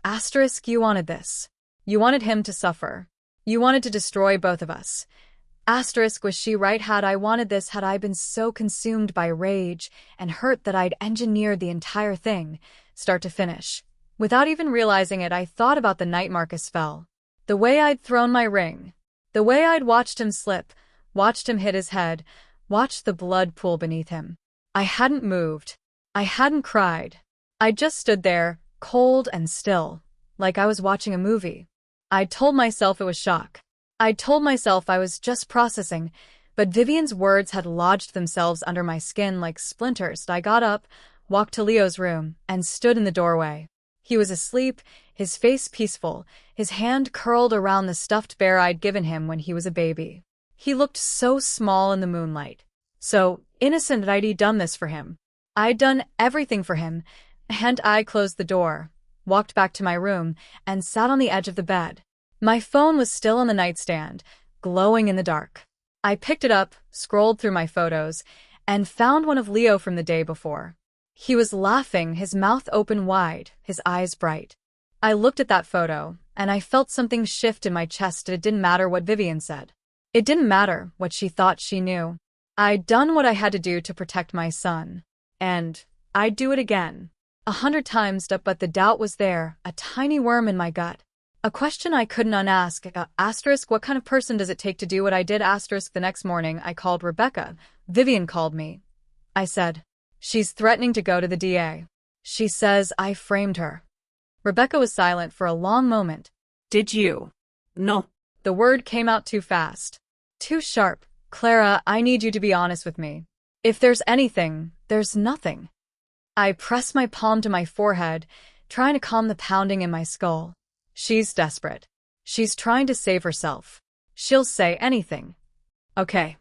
Asterisk, you wanted this. You wanted him to suffer. You wanted to destroy both of us. Asterisk, was she right? Had I wanted this, had I been so consumed by rage and hurt that I'd engineered the entire thing, start to finish? Without even realizing it, I thought about the night Marcus fell. The way I'd thrown my ring. The way I'd watched him slip, watched him hit his head, watched the blood pool beneath him. I hadn't moved. I hadn't cried. I just stood there, cold and still, like I was watching a movie. I'd told myself it was shock. I'd told myself I was just processing, but Vivian's words had lodged themselves under my skin like splinters. I got up, walked to Leo's room, and stood in the doorway. He was asleep, his face peaceful, his hand curled around the stuffed bear I'd given him when he was a baby. He looked so small in the moonlight, so innocent that I'd done this for him. I'd done everything for him, and I closed the door, walked back to my room, and sat on the edge of the bed. My phone was still on the nightstand, glowing in the dark. I picked it up, scrolled through my photos, and found one of Leo from the day before. He was laughing, his mouth open wide, his eyes bright. I looked at that photo, and I felt something shift in my chest. It didn't matter what Vivian said. It didn't matter what she thought she knew. I'd done what I had to do to protect my son. And I'd do it again. 100 times, but the doubt was there, a tiny worm in my gut. A question I couldn't unask. Asterisk, what kind of person does it take to do what I did? Asterisk, the next morning, I called Rebecca. Vivian called me. I said, "She's threatening to go to the DA. She says I framed her." Rebecca was silent for a long moment. Did you? No. The word came out too fast. Too sharp. Clara, I need you to be honest with me. If there's anything, there's nothing. I pressed my palm to my forehead, trying to calm the pounding in my skull. She's desperate. She's trying to save herself. She'll say anything. Okay.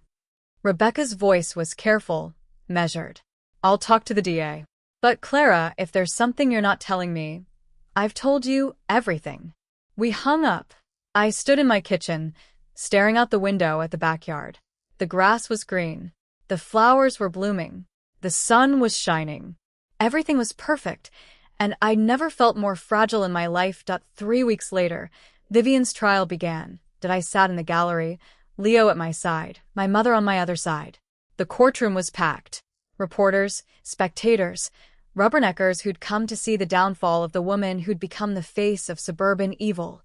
Rebecca's voice was careful, measured. I'll talk to the DA. But Clara, if there's something you're not telling me, I've told you everything. We hung up. I stood in my kitchen, staring out the window at the backyard. The grass was green. The flowers were blooming. The sun was shining. Everything was perfect, and I'd never felt more fragile in my life. 3 weeks later, Vivian's trial began. I sat in the gallery, Leo at my side, my mother on my other side. The courtroom was packed. Reporters, spectators, rubberneckers who'd come to see the downfall of the woman who'd become the face of suburban evil.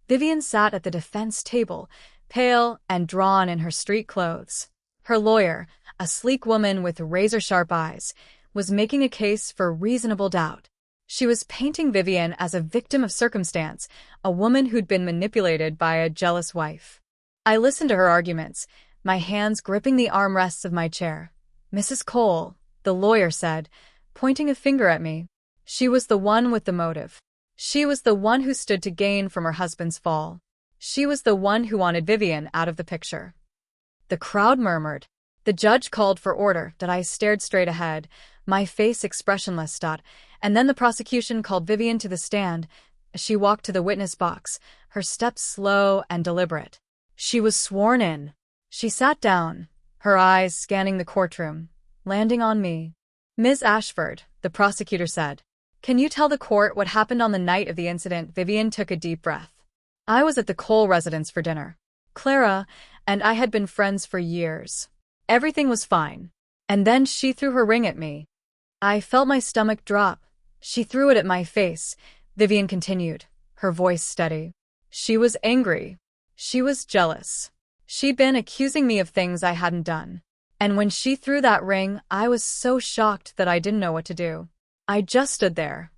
Vivian sat at the defense table, pale and drawn in her street clothes. Her lawyer, a sleek woman with razor-sharp eyes, was making a case for reasonable doubt. She was painting Vivian as a victim of circumstance, a woman who'd been manipulated by a jealous wife. I listened to her arguments, my hands gripping the armrests of my chair. "Mrs. Cole," the lawyer said, pointing a finger at me. She was the one with the motive. She was the one who stood to gain from her husband's fall. She was the one who wanted Vivian out of the picture. The crowd murmured. The judge called for order. I stared straight ahead, my face expressionless. And then the prosecution called Vivian to the stand. She walked to the witness box, her steps slow and deliberate. She was sworn in. She sat down, her eyes scanning the courtroom, landing on me. "Ms. Ashford," the prosecutor said, "can you tell the court what happened on the night of the incident?" Vivian took a deep breath. "I was at the Cole residence for dinner. Clara and I had been friends for years. Everything was fine. And then she threw her ring at me. I felt my stomach drop. She threw it at my face," Vivian continued, her voice steady. "She was angry. She was jealous. She'd been accusing me of things I hadn't done. And when she threw that ring, I was so shocked that I didn't know what to do. I just stood there.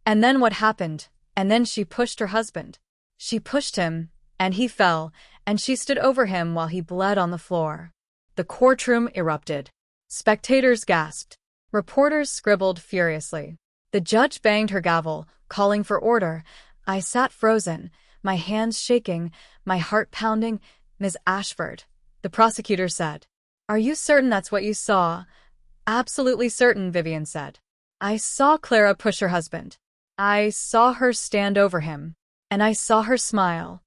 And then what happened? And then she pushed her husband. She pushed him, and he fell, and she stood over him while he bled on the floor." The courtroom erupted. Spectators gasped. Reporters scribbled furiously. The judge banged her gavel, calling for order. I sat frozen, my hands shaking, my heart pounding. "Ms. Ashford," the prosecutor said, "are you certain that's what you saw?" "Absolutely certain," Vivian said. "I saw Clara push her husband. I saw her stand over him. And I saw her smile."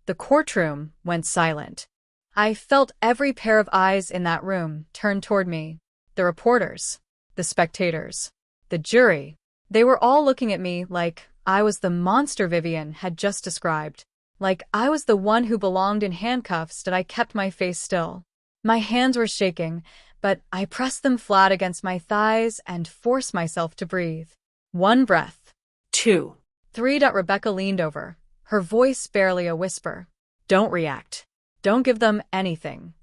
The courtroom went silent. I felt every pair of eyes in that room turn toward me. The reporters, the spectators, the jury. They were all looking at me like I was the monster Vivian had just described. Like I was the one who belonged in handcuffs. I kept my face still. My hands were shaking, but I pressed them flat against my thighs and forced myself to breathe. 1 breath. 2. 3. Rebecca leaned over, her voice barely a whisper. "Don't react. Don't give them anything."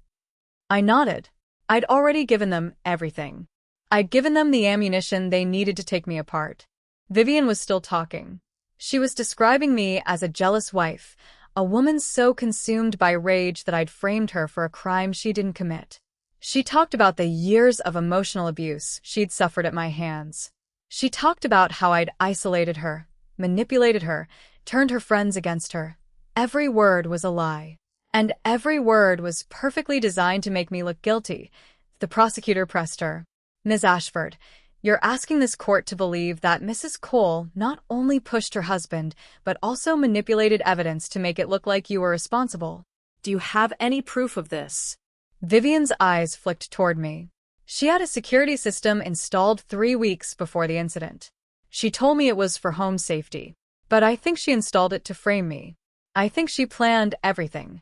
I nodded. I'd already given them everything. I'd given them the ammunition they needed to take me apart. Vivian was still talking. She was describing me as a jealous wife, a woman so consumed by rage that I'd framed her for a crime she didn't commit. She talked about the years of emotional abuse she'd suffered at my hands. She talked about how I'd isolated her, manipulated her, turned her friends against her. Every word was a lie. And every word was perfectly designed to make me look guilty. The prosecutor pressed her. Ms. Ashford, you're asking this court to believe that Mrs. Cole not only pushed her husband, but also manipulated evidence to make it look like you were responsible. Do you have any proof of this? Vivian's eyes flicked toward me. She had a security system installed 3 weeks before the incident. She told me it was for home safety, but I think she installed it to frame me. I think she planned everything.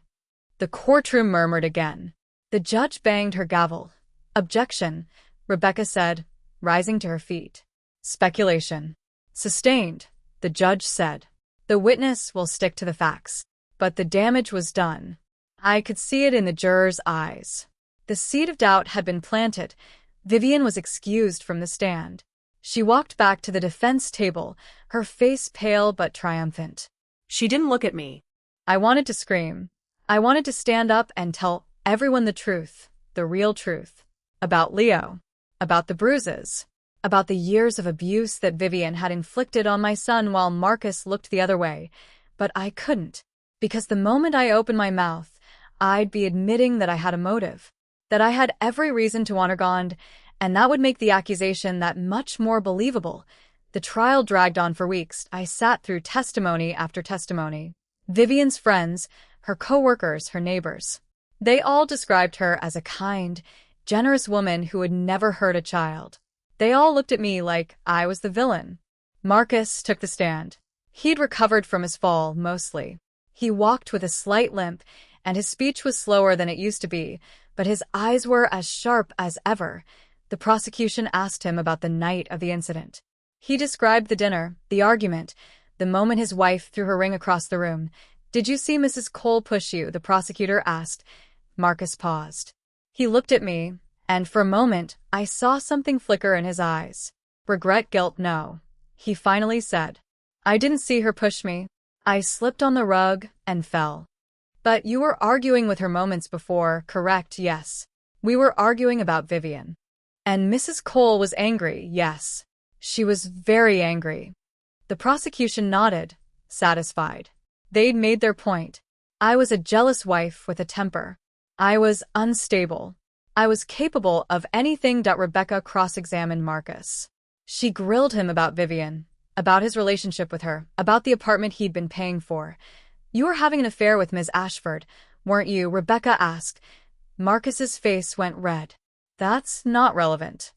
The courtroom murmured again. The judge banged her gavel. Objection, Rebecca said, rising to her feet. Speculation. Sustained, the judge said. The witness will stick to the facts. But the damage was done. I could see it in the jurors' eyes. The seed of doubt had been planted. Vivian was excused from the stand. She walked back to the defense table, her face pale but triumphant. She didn't look at me. I wanted to scream. I wanted to stand up and tell everyone the truth, the real truth. About Leo. About the bruises. About the years of abuse that Vivian had inflicted on my son while Marcus looked the other way. But I couldn't. Because the moment I opened my mouth, I'd be admitting that I had a motive. That I had every reason to want her gone, and that would make the accusation that much more believable. The trial dragged on for weeks. I sat through testimony after testimony. Vivian's friends, her co-workers, her neighbors. They all described her as a kind, generous woman who would never hurt a child. They all looked at me like I was the villain. Marcus took the stand. He'd recovered from his fall, mostly. He walked with a slight limp, and his speech was slower than it used to be, but his eyes were as sharp as ever. The prosecution asked him about the night of the incident. He described the dinner, the argument, the moment his wife threw her ring across the room. Did you see Mrs. Cole push you? The prosecutor asked. Marcus paused. He looked at me, and for a moment, I saw something flicker in his eyes. Regret, guilt, no. He finally said. I didn't see her push me. I slipped on the rug and fell. But you were arguing with her moments before, correct? Yes. We were arguing about Vivian. And Mrs. Cole was angry, yes. She was very angry. The prosecution nodded, satisfied. They'd made their point. I was a jealous wife with a temper. I was unstable. I was capable of anything. Rebecca cross-examined Marcus. She grilled him about Vivian, about his relationship with her, about the apartment he'd been paying for. You were having an affair with Ms. Ashford, weren't you? Rebecca asked. Marcus's face went red. That's not relevant.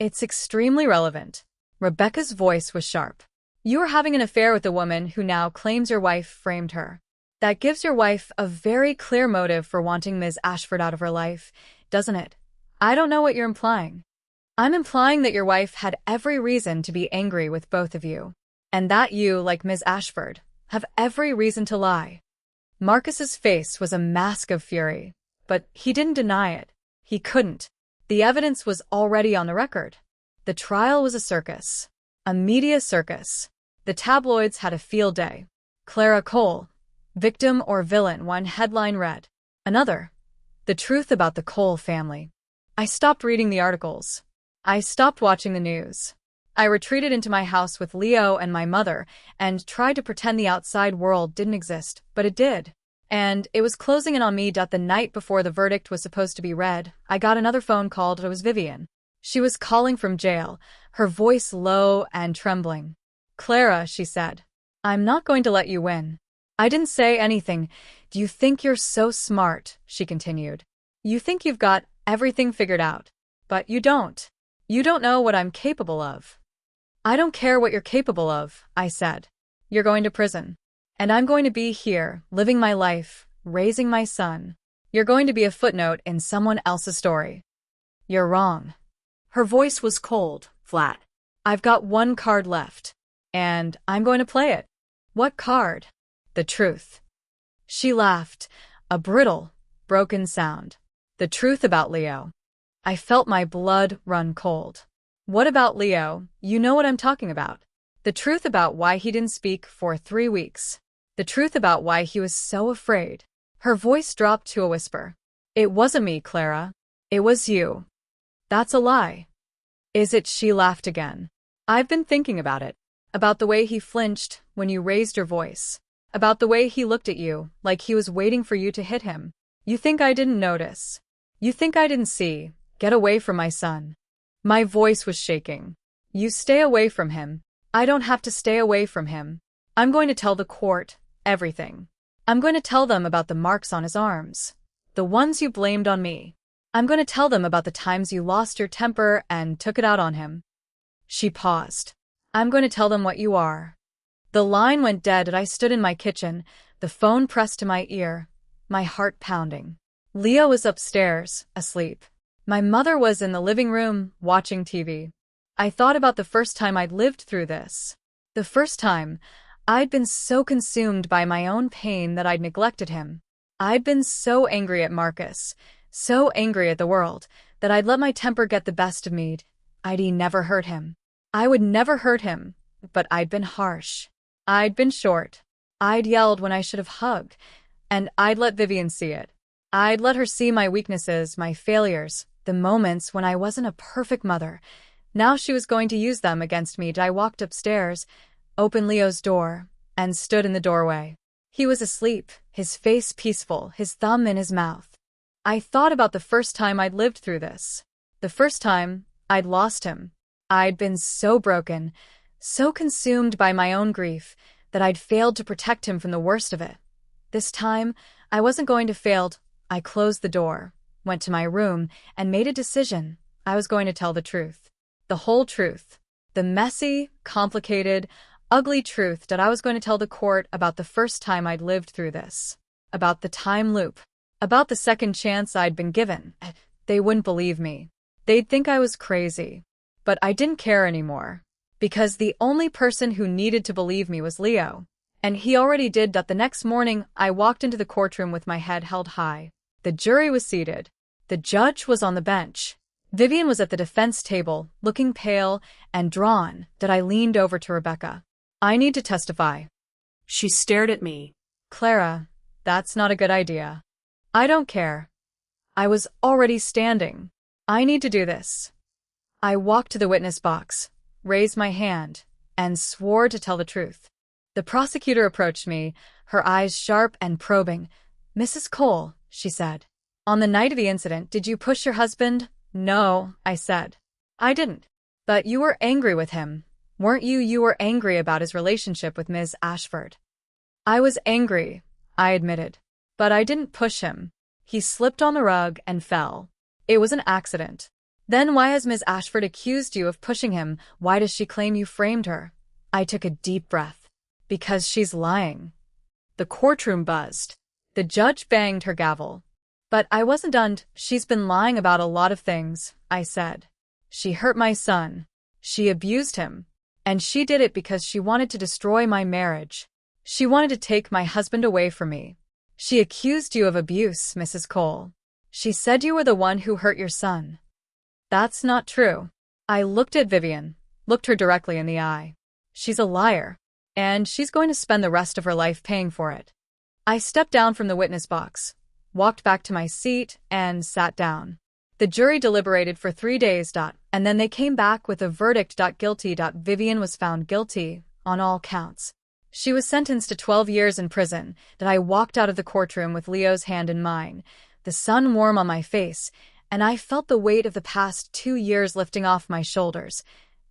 It's extremely relevant. Rebecca's voice was sharp. You were having an affair with a woman who now claims your wife framed her. That gives your wife a very clear motive for wanting Ms. Ashford out of her life, doesn't it? I don't know what you're implying. I'm implying that your wife had every reason to be angry with both of you, and that you, like Ms. Ashford, have every reason to lie. Marcus's face was a mask of fury, but he didn't deny it. He couldn't. The evidence was already on the record. The trial was a circus. A media circus. The tabloids had a field day. Clara Cole, victim or villain, one headline read. Another, the truth about the Cole family. I stopped reading the articles. I stopped watching the news. I retreated into my house with Leo and my mother and tried to pretend the outside world didn't exist, but it did. And it was closing in on me. The night before the verdict was supposed to be read, I got another phone call. It was Vivian. She was calling from jail, her voice low and trembling. Clara, she said, I'm not going to let you win. I didn't say anything. Do you think you're so smart? She continued. You think you've got everything figured out. But you don't. You don't know what I'm capable of. I don't care what you're capable of, I said. You're going to prison. And I'm going to be here, living my life, raising my son. You're going to be a footnote in someone else's story. You're wrong. Her voice was cold, flat. I've got one card left. And I'm going to play it. What card? The truth. She laughed, a brittle, broken sound. The truth about Leo. I felt my blood run cold. What about Leo? You know what I'm talking about. The truth about why he didn't speak for 3 weeks. The truth about why he was so afraid. Her voice dropped to a whisper. It wasn't me, Clara. It was you. That's a lie. Is it? She laughed again. I've been thinking about it. About the way he flinched when you raised your voice. About the way he looked at you, like he was waiting for you to hit him. You think I didn't notice? You think I didn't see? Get away from my son. My voice was shaking. You stay away from him. I don't have to stay away from him. I'm going to tell the court everything. I'm going to tell them about the marks on his arms. The ones you blamed on me. I'm going to tell them about the times you lost your temper and took it out on him. She paused. I'm going to tell them what you are. The line went dead and I stood in my kitchen, the phone pressed to my ear, my heart pounding. Leo was upstairs, asleep. My mother was in the living room, watching TV. I thought about the first time I'd lived through this. The first time I'd been so consumed by my own pain that I'd neglected him. I'd been so angry at Marcus, so angry at the world, that I'd let my temper get the best of me. I'd never hurt him. I would never hurt him, but I'd been harsh. I'd been short. I'd yelled when I should have hugged, and I'd let Vivian see it. I'd let her see my weaknesses, my failures, the moments when I wasn't a perfect mother. Now she was going to use them against me. I walked upstairs, opened Leo's door, and stood in the doorway. He was asleep, his face peaceful, his thumb in his mouth. I thought about the first time I'd lived through this. The first time I'd lost him. I'd been so broken, so consumed by my own grief, that I'd failed to protect him from the worst of it. This time, I wasn't going to fail. I closed the door, went to my room, and made a decision. I was going to tell the truth. The whole truth. The messy, complicated, ugly truth that I was going to tell the court about the first time I'd lived through this. About the time loop. About the second chance I'd been given. They wouldn't believe me. They'd think I was crazy. But I didn't care anymore. Because the only person who needed to believe me was Leo. And he already did that. The next morning, I walked into the courtroom with my head held high. The jury was seated. The judge was on the bench. Vivian was at the defense table, looking pale and drawn, that I leaned over to Rebecca. I need to testify. She stared at me. Clara, that's not a good idea. I don't care. I was already standing. I need to do this. I walked to the witness box, raised my hand, and swore to tell the truth. The prosecutor approached me, her eyes sharp and probing. Mrs. Cole, she said. On the night of the incident, did you push your husband? No, I said. I didn't. But you were angry with him, weren't you? You were angry about his relationship with Ms. Ashford. I was angry, I admitted. But I didn't push him. He slipped on the rug and fell. It was an accident. Then why has Ms. Ashford accused you of pushing him? Why does she claim you framed her? I took a deep breath. Because she's lying. The courtroom buzzed. The judge banged her gavel. But I wasn't done. She's been lying about a lot of things, I said. She hurt my son. She abused him. And she did it because she wanted to destroy my marriage. She wanted to take my husband away from me. She accused you of abuse, Mrs. Cole. She said you were the one who hurt your son. That's not true. I looked at Vivian, looked her directly in the eye. She's a liar. And she's going to spend the rest of her life paying for it. I stepped down from the witness box, walked back to my seat, and sat down. The jury deliberated for 3 days, and then they came back with a verdict. Guilty. Vivian was found guilty on all counts. She was sentenced to 12 years in prison. I walked out of the courtroom with Leo's hand in mine, the sun warm on my face, and I felt the weight of the past 2 years lifting off my shoulders.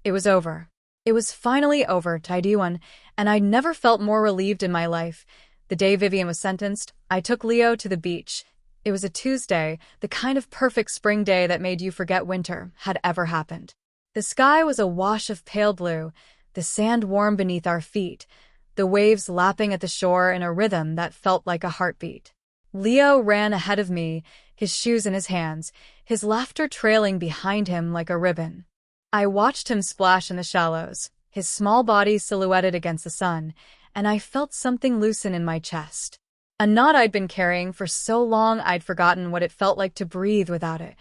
It was over. It was finally over, Tidywan, and I'd never felt more relieved in my life. The day Vivian was sentenced, I took Leo to the beach. It was a Tuesday, the kind of perfect spring day that made you forget winter had ever happened. The sky was a wash of pale blue, the sand warm beneath our feet, the waves lapping at the shore in a rhythm that felt like a heartbeat. Leo ran ahead of me, his shoes in his hands, his laughter trailing behind him like a ribbon. I watched him splash in the shallows, his small body silhouetted against the sun, and I felt something loosen in my chest. A knot I'd been carrying for so long I'd forgotten what it felt like to breathe without it.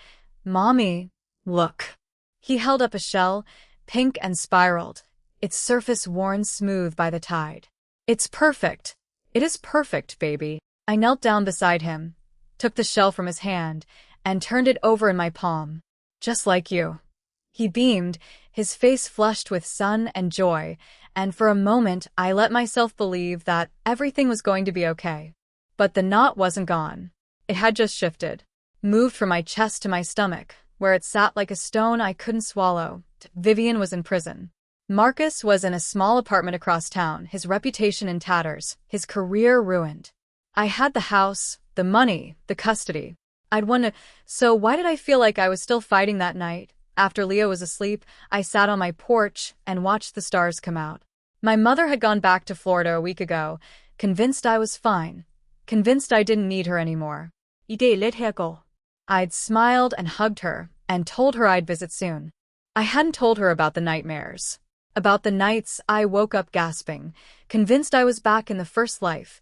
Mommy, look. He held up a shell, pink and spiraled, its surface worn smooth by the tide. It's perfect. It is perfect, baby. I knelt down beside him, took the shell from his hand, and turned it over in my palm. Just like you. He beamed, his face flushed with sun and joy, and for a moment I let myself believe that everything was going to be okay. But the knot wasn't gone. It had just shifted, moved from my chest to my stomach, where it sat like a stone I couldn't swallow. Vivian was in prison. Marcus was in a small apartment across town, his reputation in tatters, his career ruined. I had the house, the money, the custody. I'd won to. So why did I feel like I was still fighting that night? After Leo was asleep, I sat on my porch and watched the stars come out. My mother had gone back to Florida a week ago, convinced I was fine, convinced I didn't need her anymore. 이제 let her go. I'd smiled and hugged her and told her I'd visit soon. I hadn't told her about the nightmares, about the nights I woke up gasping, convinced I was back in the first life,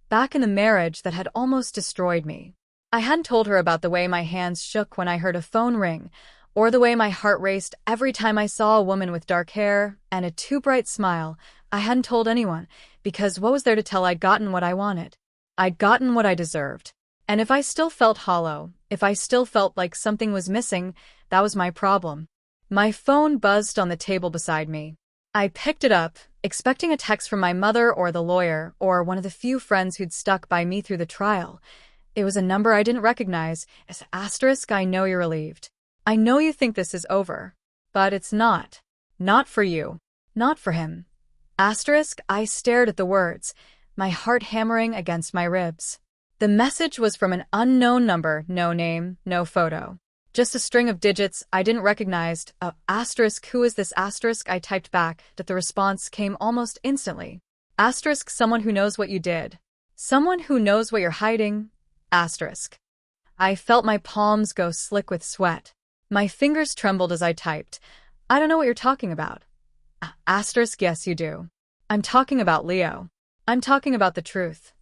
back in the marriage that had almost destroyed me. I hadn't told her about the way my hands shook when I heard a phone ring, or the way my heart raced every time I saw a woman with dark hair and a too bright smile. I hadn't told anyone, because what was there to tell? I'd gotten what I wanted. I'd gotten what I deserved. And if I still felt hollow, if I still felt like something was missing, that was my problem. My phone buzzed on the table beside me. I picked it up, expecting a text from my mother or the lawyer or one of the few friends who'd stuck by me through the trial. It was a number I didn't recognize. As asterisk, I know you're relieved. I know you think this is over. But it's not. Not for you. Not for him. Asterisk, I stared at the words, my heart hammering against my ribs. The message was from an unknown number, no name, no photo. Just a string of digits I didn't recognize. Asterisk, who is this? Asterisk, I typed back, but the response came almost instantly. Asterisk, someone who knows what you did. Someone who knows what you're hiding. Asterisk. I felt my palms go slick with sweat. My fingers trembled as I typed. I don't know what you're talking about. Asterisk, yes you do. I'm talking about Leo. I'm talking about the truth.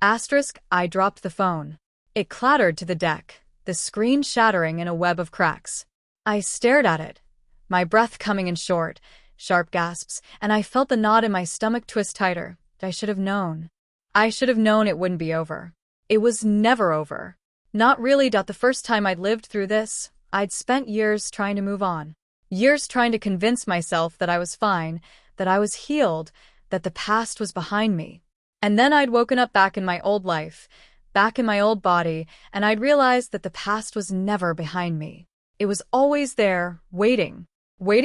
Asterisk, I dropped the phone. It clattered to the deck, the screen shattering in a web of cracks. I stared at it, my breath coming in short, sharp gasps, and I felt the knot in my stomach twist tighter. I should have known. I should have known it wouldn't be over. It was never over. Not really. The first time I'd lived through this, I'd spent years trying to move on. Years trying to convince myself that I was fine, that I was healed, that the past was behind me. And then I'd woken up back in my old life, back in my old body, and I'd realized that the past was never behind me. It was always there, waiting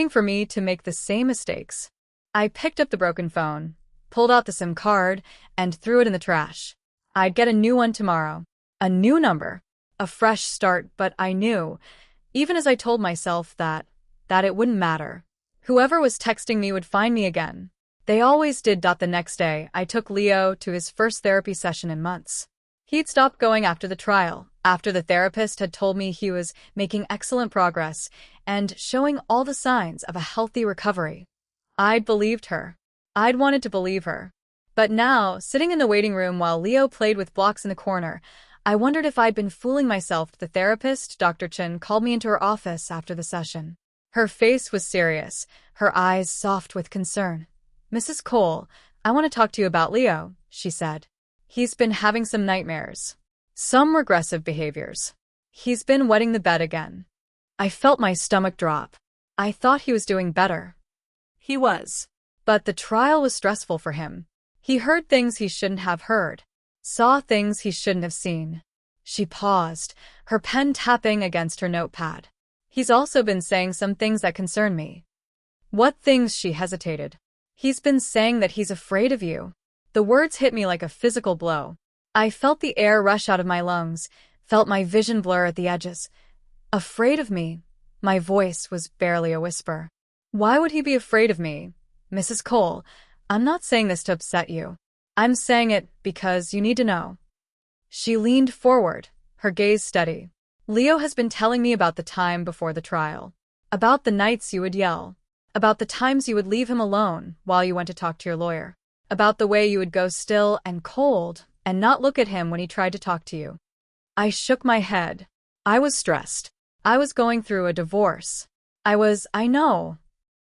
for me to make the same mistakes. I picked up the broken phone, pulled out the SIM card, and threw it in the trash. I'd get a new one tomorrow. A new number. A fresh start, but I knew, even as I told myself that it wouldn't matter. Whoever was texting me would find me again. They always did. The next day, I took Leo to his first therapy session in months. He'd stopped going after the trial, after the therapist had told me he was making excellent progress and showing all the signs of a healthy recovery. I'd believed her. I'd wanted to believe her. But now, sitting in the waiting room while Leo played with blocks in the corner, I wondered if I'd been fooling myself. The therapist, Dr. Chen, called me into her office after the session. Her face was serious, her eyes soft with concern. Mrs. Cole, I want to talk to you about Leo, she said. He's been having some nightmares. Some regressive behaviors. He's been wetting the bed again. I felt my stomach drop. I thought he was doing better. He was. But the trial was stressful for him. He heard things he shouldn't have heard. Saw things he shouldn't have seen. She paused, her pen tapping against her notepad. He's also been saying some things that concern me. What things? She hesitated. He's been saying that he's afraid of you. The words hit me like a physical blow. I felt the air rush out of my lungs, felt my vision blur at the edges. Afraid of me? My voice was barely a whisper. Why would he be afraid of me? Mrs. Cole, I'm not saying this to upset you. I'm saying it because you need to know. She leaned forward, her gaze steady. Leo has been telling me about the time before the trial. About the nights you would yell. About the times you would leave him alone while you went to talk to your lawyer. About the way you would go still and cold and not look at him when he tried to talk to you. I shook my head. I was stressed. I was going through a divorce. I know.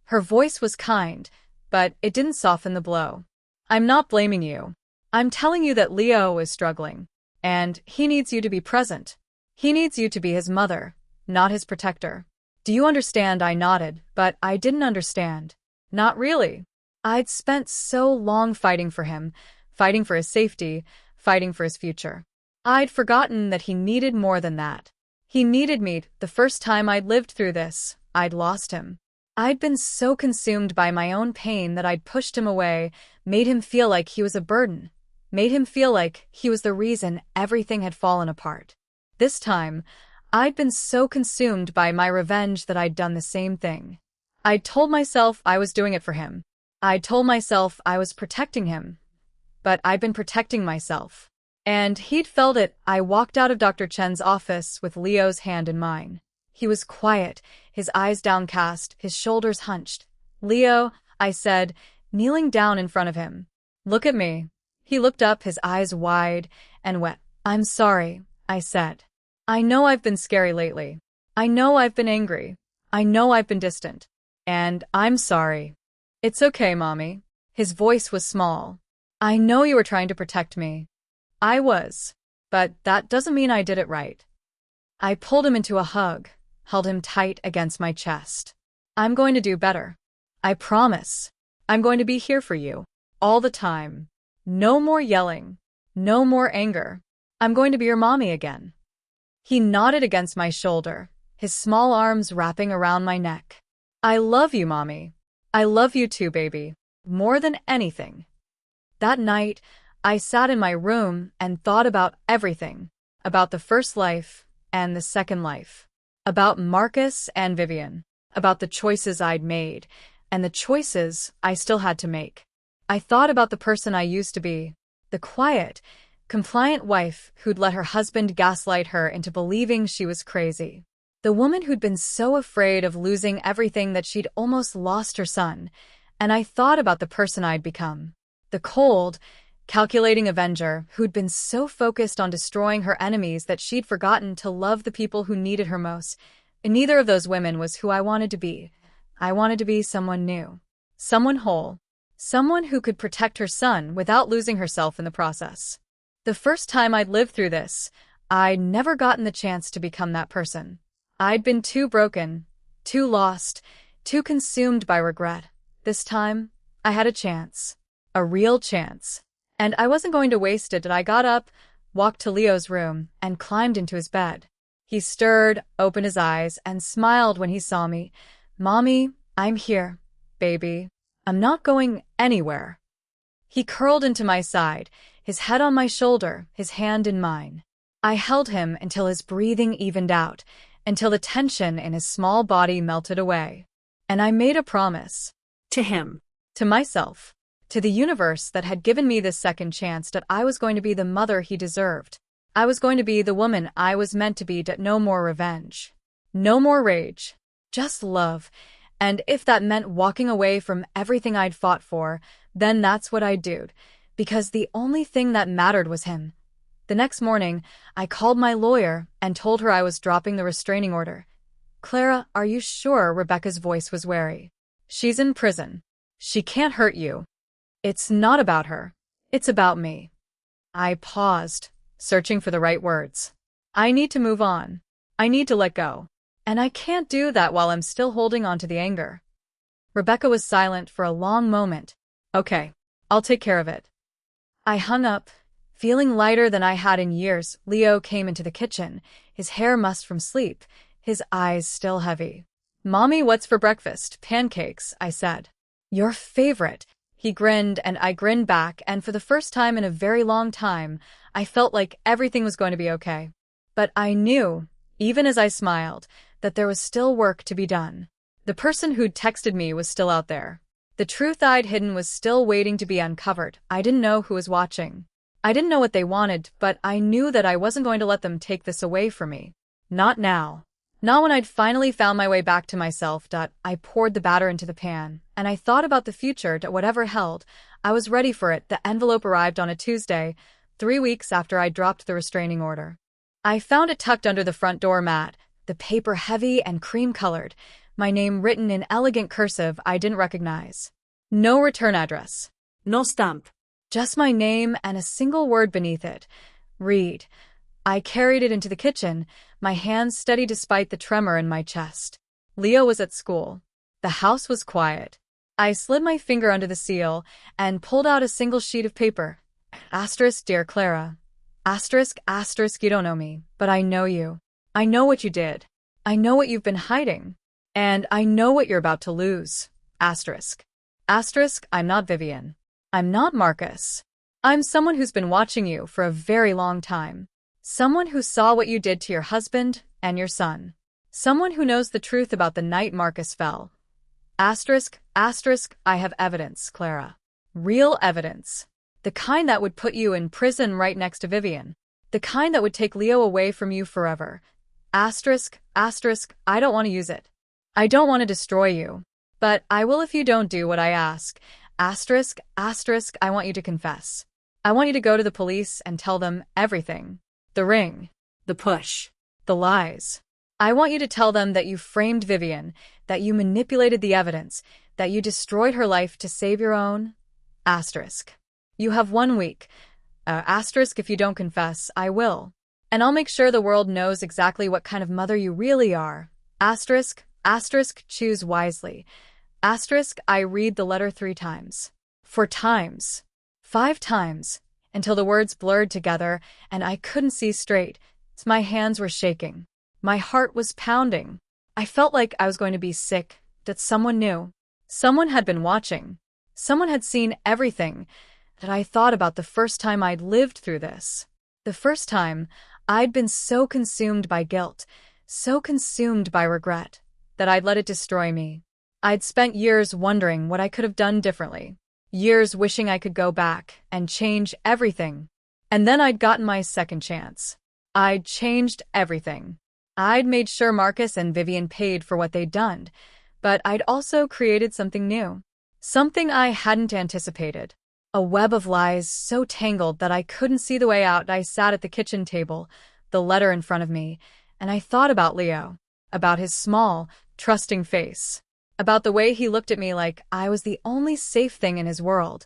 Her voice was kind, but it didn't soften the blow. I'm not blaming you. I'm telling you that Leo is struggling, and he needs you to be present. He needs you to be his mother, not his protector. Do you understand? I nodded, but I didn't understand. Not really. I'd spent so long fighting for him, fighting for his safety, fighting for his future. I'd forgotten that he needed more than that. He needed me. The first time I'd lived through this, I'd lost him. I'd been so consumed by my own pain that I'd pushed him away, made him feel like he was a burden, made him feel like he was the reason everything had fallen apart. This time, I'd been so consumed by my revenge that I'd done the same thing. I'd told myself I was doing it for him. I'd told myself I was protecting him. But I'd been protecting myself. And he'd felt it. I walked out of Dr. Chen's office with Leo's hand in mine. He was quiet, his eyes downcast, his shoulders hunched. "Leo," I said, kneeling down in front of him. "Look at me." He looked up, his eyes wide and wet. "I'm sorry," I said. "I know I've been scary lately. I know I've been angry. I know I've been distant. And I'm sorry." "It's okay, Mommy." His voice was small. "I know you were trying to protect me." I was. But that doesn't mean I did it right. I pulled him into a hug, held him tight against my chest. "I'm going to do better. I promise. I'm going to be here for you. All the time. No more yelling. No more anger. I'm going to be your mommy again." He nodded against my shoulder, his small arms wrapping around my neck. "I love you, Mommy. I love you too, baby. More than anything." That night, I sat in my room and thought about everything. About the first life and the second life. About Marcus and Vivian. About the choices I'd made and the choices I still had to make. I thought about the person I used to be. The quiet, compliant wife who'd let her husband gaslight her into believing she was crazy. The woman who'd been so afraid of losing everything that she'd almost lost her son. And I thought about the person I'd become. The cold, calculating avenger who'd been so focused on destroying her enemies that she'd forgotten to love the people who needed her most. And neither of those women was who I wanted to be. I wanted to be someone new. Someone whole. Someone who could protect her son without losing herself in the process. The first time I'd lived through this, I'd never gotten the chance to become that person. I'd been too broken, too lost, too consumed by regret. This time, I had a chance. A real chance. And I wasn't going to waste it. I got up, walked to Leo's room, and climbed into his bed. He stirred, opened his eyes, and smiled when he saw me. "Mommy, I'm here, baby. I'm not going anywhere." He curled into my side, his head on my shoulder, his hand in mine. I held him until his breathing evened out, until the tension in his small body melted away. And I made a promise. To him. To myself. To the universe that had given me this second chance, that I was going to be the mother he deserved. I was going to be the woman I was meant to be. No more revenge. No more rage. Just love. And if that meant walking away from everything I'd fought for, then that's what I'd do. Because the only thing that mattered was him. The next morning, I called my lawyer and told her I was dropping the restraining order. "Clara, are you sure?" Rebecca's voice was wary. "She's in prison. She can't hurt you." "It's not about her. It's about me." I paused, searching for the right words. I need to move on. I need to let go. And I can't do that while I'm still holding on to the anger. Rebecca was silent for a long moment. "Okay, I'll take care of it." I hung up, feeling lighter than I had in years. Leo came into the kitchen, his hair mussed from sleep, his eyes still heavy. "Mommy, what's for breakfast?" "Pancakes," I said. "Your favorite." He grinned and I grinned back, and for the first time in a very long time, I felt like everything was going to be okay. But I knew, even as I smiled, that there was still work to be done. The person who'd texted me was still out there. The truth I'd hidden was still waiting to be uncovered. I didn't know who was watching. I didn't know what they wanted, but I knew that I wasn't going to let them take this away from me. Not now. Not when I'd finally found my way back to myself. I poured the batter into the pan, and I thought about the future. Whatever held, I was ready for it. The envelope arrived on a Tuesday, 3 weeks after I dropped the restraining order. I found it tucked under the front door mat, the paper heavy and cream-colored, my name written in elegant cursive I didn't recognize. No return address. No stamp. Just my name and a single word beneath it. Read. I carried it into the kitchen, my hands steady despite the tremor in my chest. Leo was at school. The house was quiet. I slid my finger under the seal and pulled out a single sheet of paper. Asterisk, dear Clara. Asterisk, asterisk, you don't know me, but I know you. I know what you did. I know what you've been hiding. And I know what you're about to lose. Asterisk. Asterisk, I'm not Vivian. I'm not Marcus. I'm someone who's been watching you for a very long time. Someone who saw what you did to your husband and your son. Someone who knows the truth about the night Marcus fell. Asterisk, asterisk, I have evidence, Clara. Real evidence. The kind that would put you in prison right next to Vivian. The kind that would take Leo away from you forever. Asterisk, asterisk, I don't want to use it. I don't want to destroy you. But I will if you don't do what I ask. Asterisk, asterisk, I want you to confess. I want you to go to the police and tell them everything. The ring. The push. The lies. I want you to tell them that you framed Vivian, that you manipulated the evidence, that you destroyed her life to save your own. Asterisk. You have 1 week. Asterisk, if you don't confess, I will. And I'll make sure the world knows exactly what kind of mother you really are. Asterisk, asterisk, choose wisely. Asterisk, I read the letter 3 times. 4 times. 5 times. Until the words blurred together and I couldn't see straight. My hands were shaking. My heart was pounding. I felt like I was going to be sick, that someone knew. Someone had been watching. Someone had seen everything that I thought about the first time I'd lived through this. The first time I'd been so consumed by guilt, so consumed by regret, that I'd let it destroy me. I'd spent years wondering what I could have done differently. Years wishing I could go back and change everything. And then I'd gotten my second chance. I'd changed everything. I'd made sure Marcus and Vivian paid for what they'd done, but I'd also created something new. Something I hadn't anticipated. A web of lies so tangled that I couldn't see the way out. I sat at the kitchen table, the letter in front of me, and I thought about Leo, about his small, trusting face, about the way he looked at me like I was the only safe thing in his world.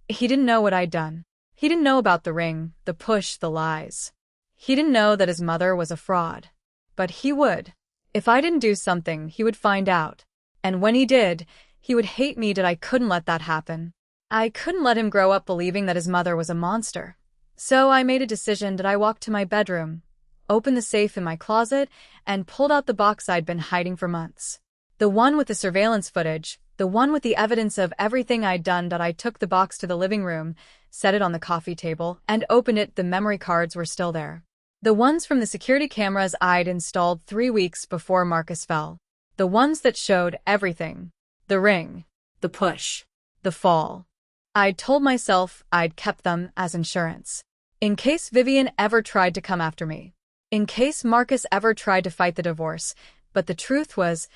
He didn't know what I'd done. He didn't know about the ring, the push, the lies. He didn't know that his mother was a fraud. But he would. If I didn't do something, he would find out. And when he did, he would hate me that I couldn't let that happen. I couldn't let him grow up believing that his mother was a monster. So I made a decision that I walked to my bedroom, opened the safe in my closet, and pulled out the box I'd been hiding for months. The one with the surveillance footage, the one with the evidence of everything I'd done. That I took the box to the living room, set it on the coffee table, and opened it. The memory cards were still there. The ones from the security cameras I'd installed 3 weeks before Marcus fell. The ones that showed everything. The ring. The push. The fall. I'd told myself I'd kept them as insurance. In case Vivian ever tried to come after me. In case Marcus ever tried to fight the divorce. But the truth was,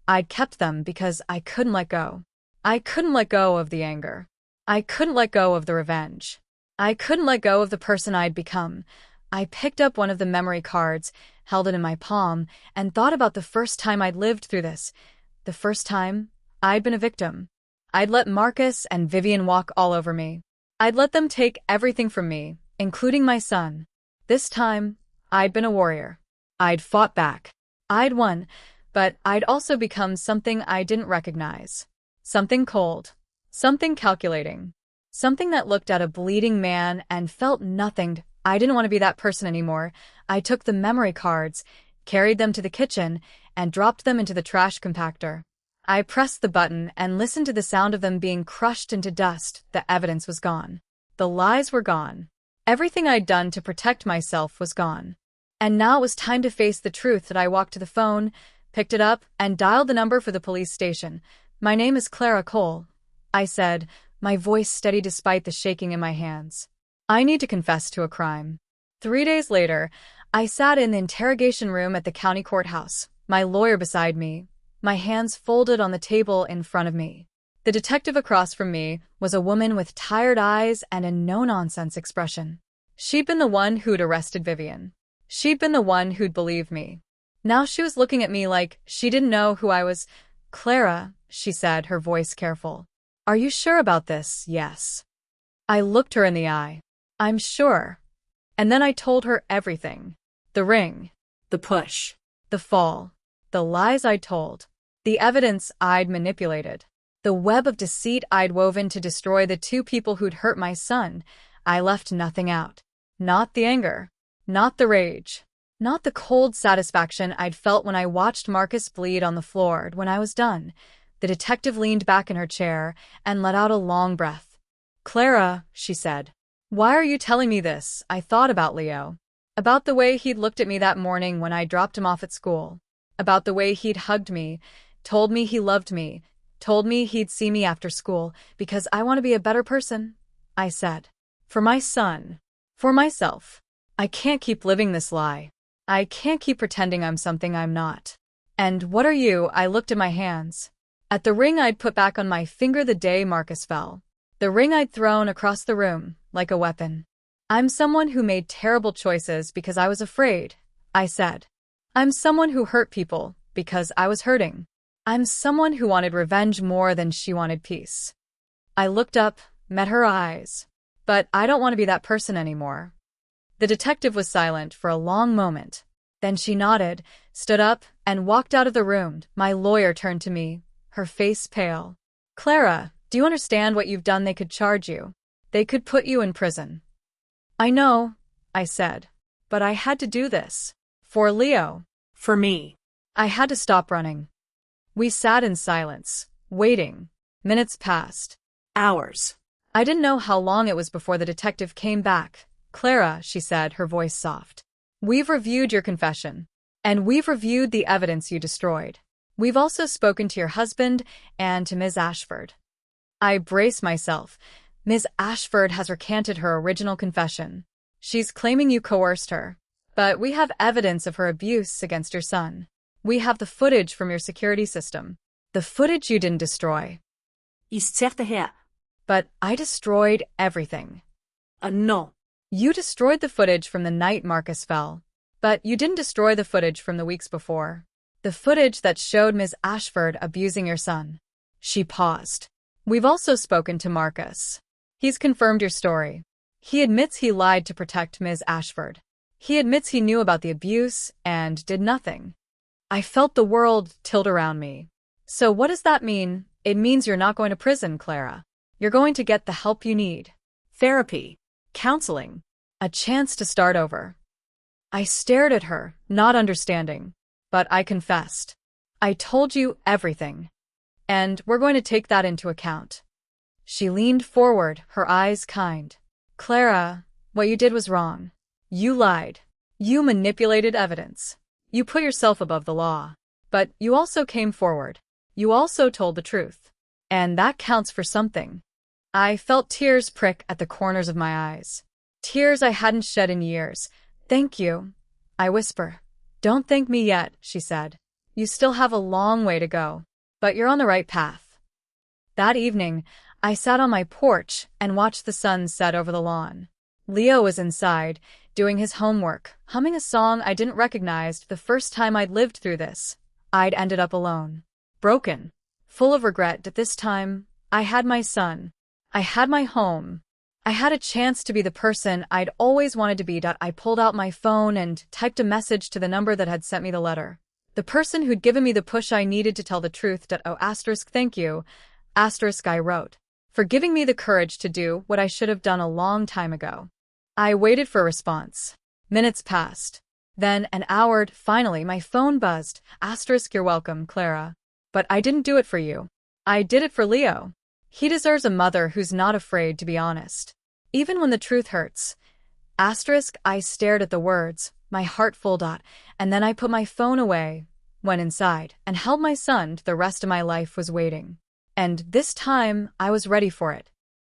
I'd kept them because I couldn't let go. I couldn't let go of the anger. I couldn't let go of the revenge. I couldn't let go of the person I'd become. I picked up one of the memory cards, held it in my palm, and thought about the first time I'd lived through this. The first time I'd been a victim. I'd let Marcus and Vivian walk all over me. I'd let them take everything from me, including my son. This time, I'd been a warrior. I'd fought back. I'd won, but I'd also become something I didn't recognize. Something cold. Something calculating. Something that looked at a bleeding man and felt nothing. I didn't want to be that person anymore. I took the memory cards, carried them to the kitchen, and dropped them into the trash compactor. I pressed the button and listened to the sound of them being crushed into dust. The evidence was gone. The lies were gone. Everything I'd done to protect myself was gone. And now it was time to face the truth. That I walked to the phone, picked it up, and dialed the number for the police station. "My name is Clara Cole," I said, my voice steady despite the shaking in my hands. "I need to confess to a crime." 3 days later, I sat in the interrogation room at the county courthouse, my lawyer beside me, my hands folded on the table in front of me. The detective across from me was a woman with tired eyes and a no-nonsense expression. She'd been the one who'd arrested Vivian. She'd been the one who'd believed me. Now she was looking at me like she didn't know who I was. Clara, she said, her voice careful. Are you sure about this? Yes. I looked her in the eye. I'm sure. And then I told her everything. The ring. The push. The fall. The lies I'd told. The evidence I'd manipulated. The web of deceit I'd woven to destroy the two people who'd hurt my son. I left nothing out. Not the anger. Not the rage. Not the cold satisfaction I'd felt when I watched Marcus bleed on the floor. When I was done, the detective leaned back in her chair and let out a long breath. Clara, she said. Why are you telling me this? I thought about Leo. About the way he'd looked at me that morning when I dropped him off at school. About the way he'd hugged me, told me he loved me, told me he'd see me after school, because I want to be a better person, I said. For my son. For myself. I can't keep living this lie. I can't keep pretending I'm something I'm not. And what are you? I looked at my hands. At the ring I'd put back on my finger the day Marcus fell. The ring I'd thrown across the room, like a weapon. I'm someone who made terrible choices because I was afraid, I said. I'm someone who hurt people because I was hurting. I'm someone who wanted revenge more than she wanted peace. I looked up, met her eyes. But I don't want to be that person anymore. The detective was silent for a long moment. Then she nodded, stood up, and walked out of the room. My lawyer turned to me, her face pale. Clara, do you understand what you've done? They could charge you. They could put you in prison. I know, I said. But I had to do this. For Leo. For me. I had to stop running. We sat in silence, waiting. Minutes passed. Hours. I didn't know how long it was before the detective came back. Clara, she said, her voice soft. We've reviewed your confession. And we've reviewed the evidence you destroyed. We've also spoken to your husband and to Ms. Ashford. I braced myself. Ms. Ashford has recanted her original confession. She's claiming you coerced her. But we have evidence of her abuse against your son. We have the footage from your security system. The footage you didn't destroy. Ist zegt de Herr. But I destroyed everything. No. You destroyed the footage from the night Marcus fell. But you didn't destroy the footage from the weeks before. The footage that showed Ms. Ashford abusing your son. She paused. We've also spoken to Marcus. He's confirmed your story. He admits he lied to protect Ms. Ashford. He admits he knew about the abuse and did nothing. I felt the world tilt around me. So what does that mean? It means you're not going to prison, Clara. You're going to get the help you need. Therapy. Counseling. A chance to start over. I stared at her, not understanding. But I confessed. I told you everything. And we're going to take that into account. She leaned forward, her eyes kind. Clara, what you did was wrong. You lied. You manipulated evidence. You put yourself above the law. But you also came forward. You also told the truth. And that counts for something. I felt tears prick at the corners of my eyes. Tears I hadn't shed in years. Thank you, I whisper. Don't thank me yet, she said. You still have a long way to go. But you're on the right path. That evening, I sat on my porch and watched the sun set over the lawn. Leo was inside, doing his homework, humming a song I didn't recognize the first time I'd lived through this. I'd ended up alone. Broken. Full of regret that this time, I had my son. I had my home. I had a chance to be the person I'd always wanted to be. I pulled out my phone and typed a message to the number that had sent me the letter. The person who'd given me the push I needed to tell the truth. Oh, asterisk, thank you. Asterisk, I wrote. For giving me the courage to do what I should have done a long time ago. I waited for a response. Minutes passed. Then an hour. Finally, my phone buzzed. Asterisk, you're welcome, Clara. But I didn't do it for you. I did it for Leo. He deserves a mother who's not afraid to be honest. Even when the truth hurts. Asterisk, I stared at the words, my heart full. And then I put my phone away, went inside, and held my son. The rest of my life was waiting. And this time, I was ready for it.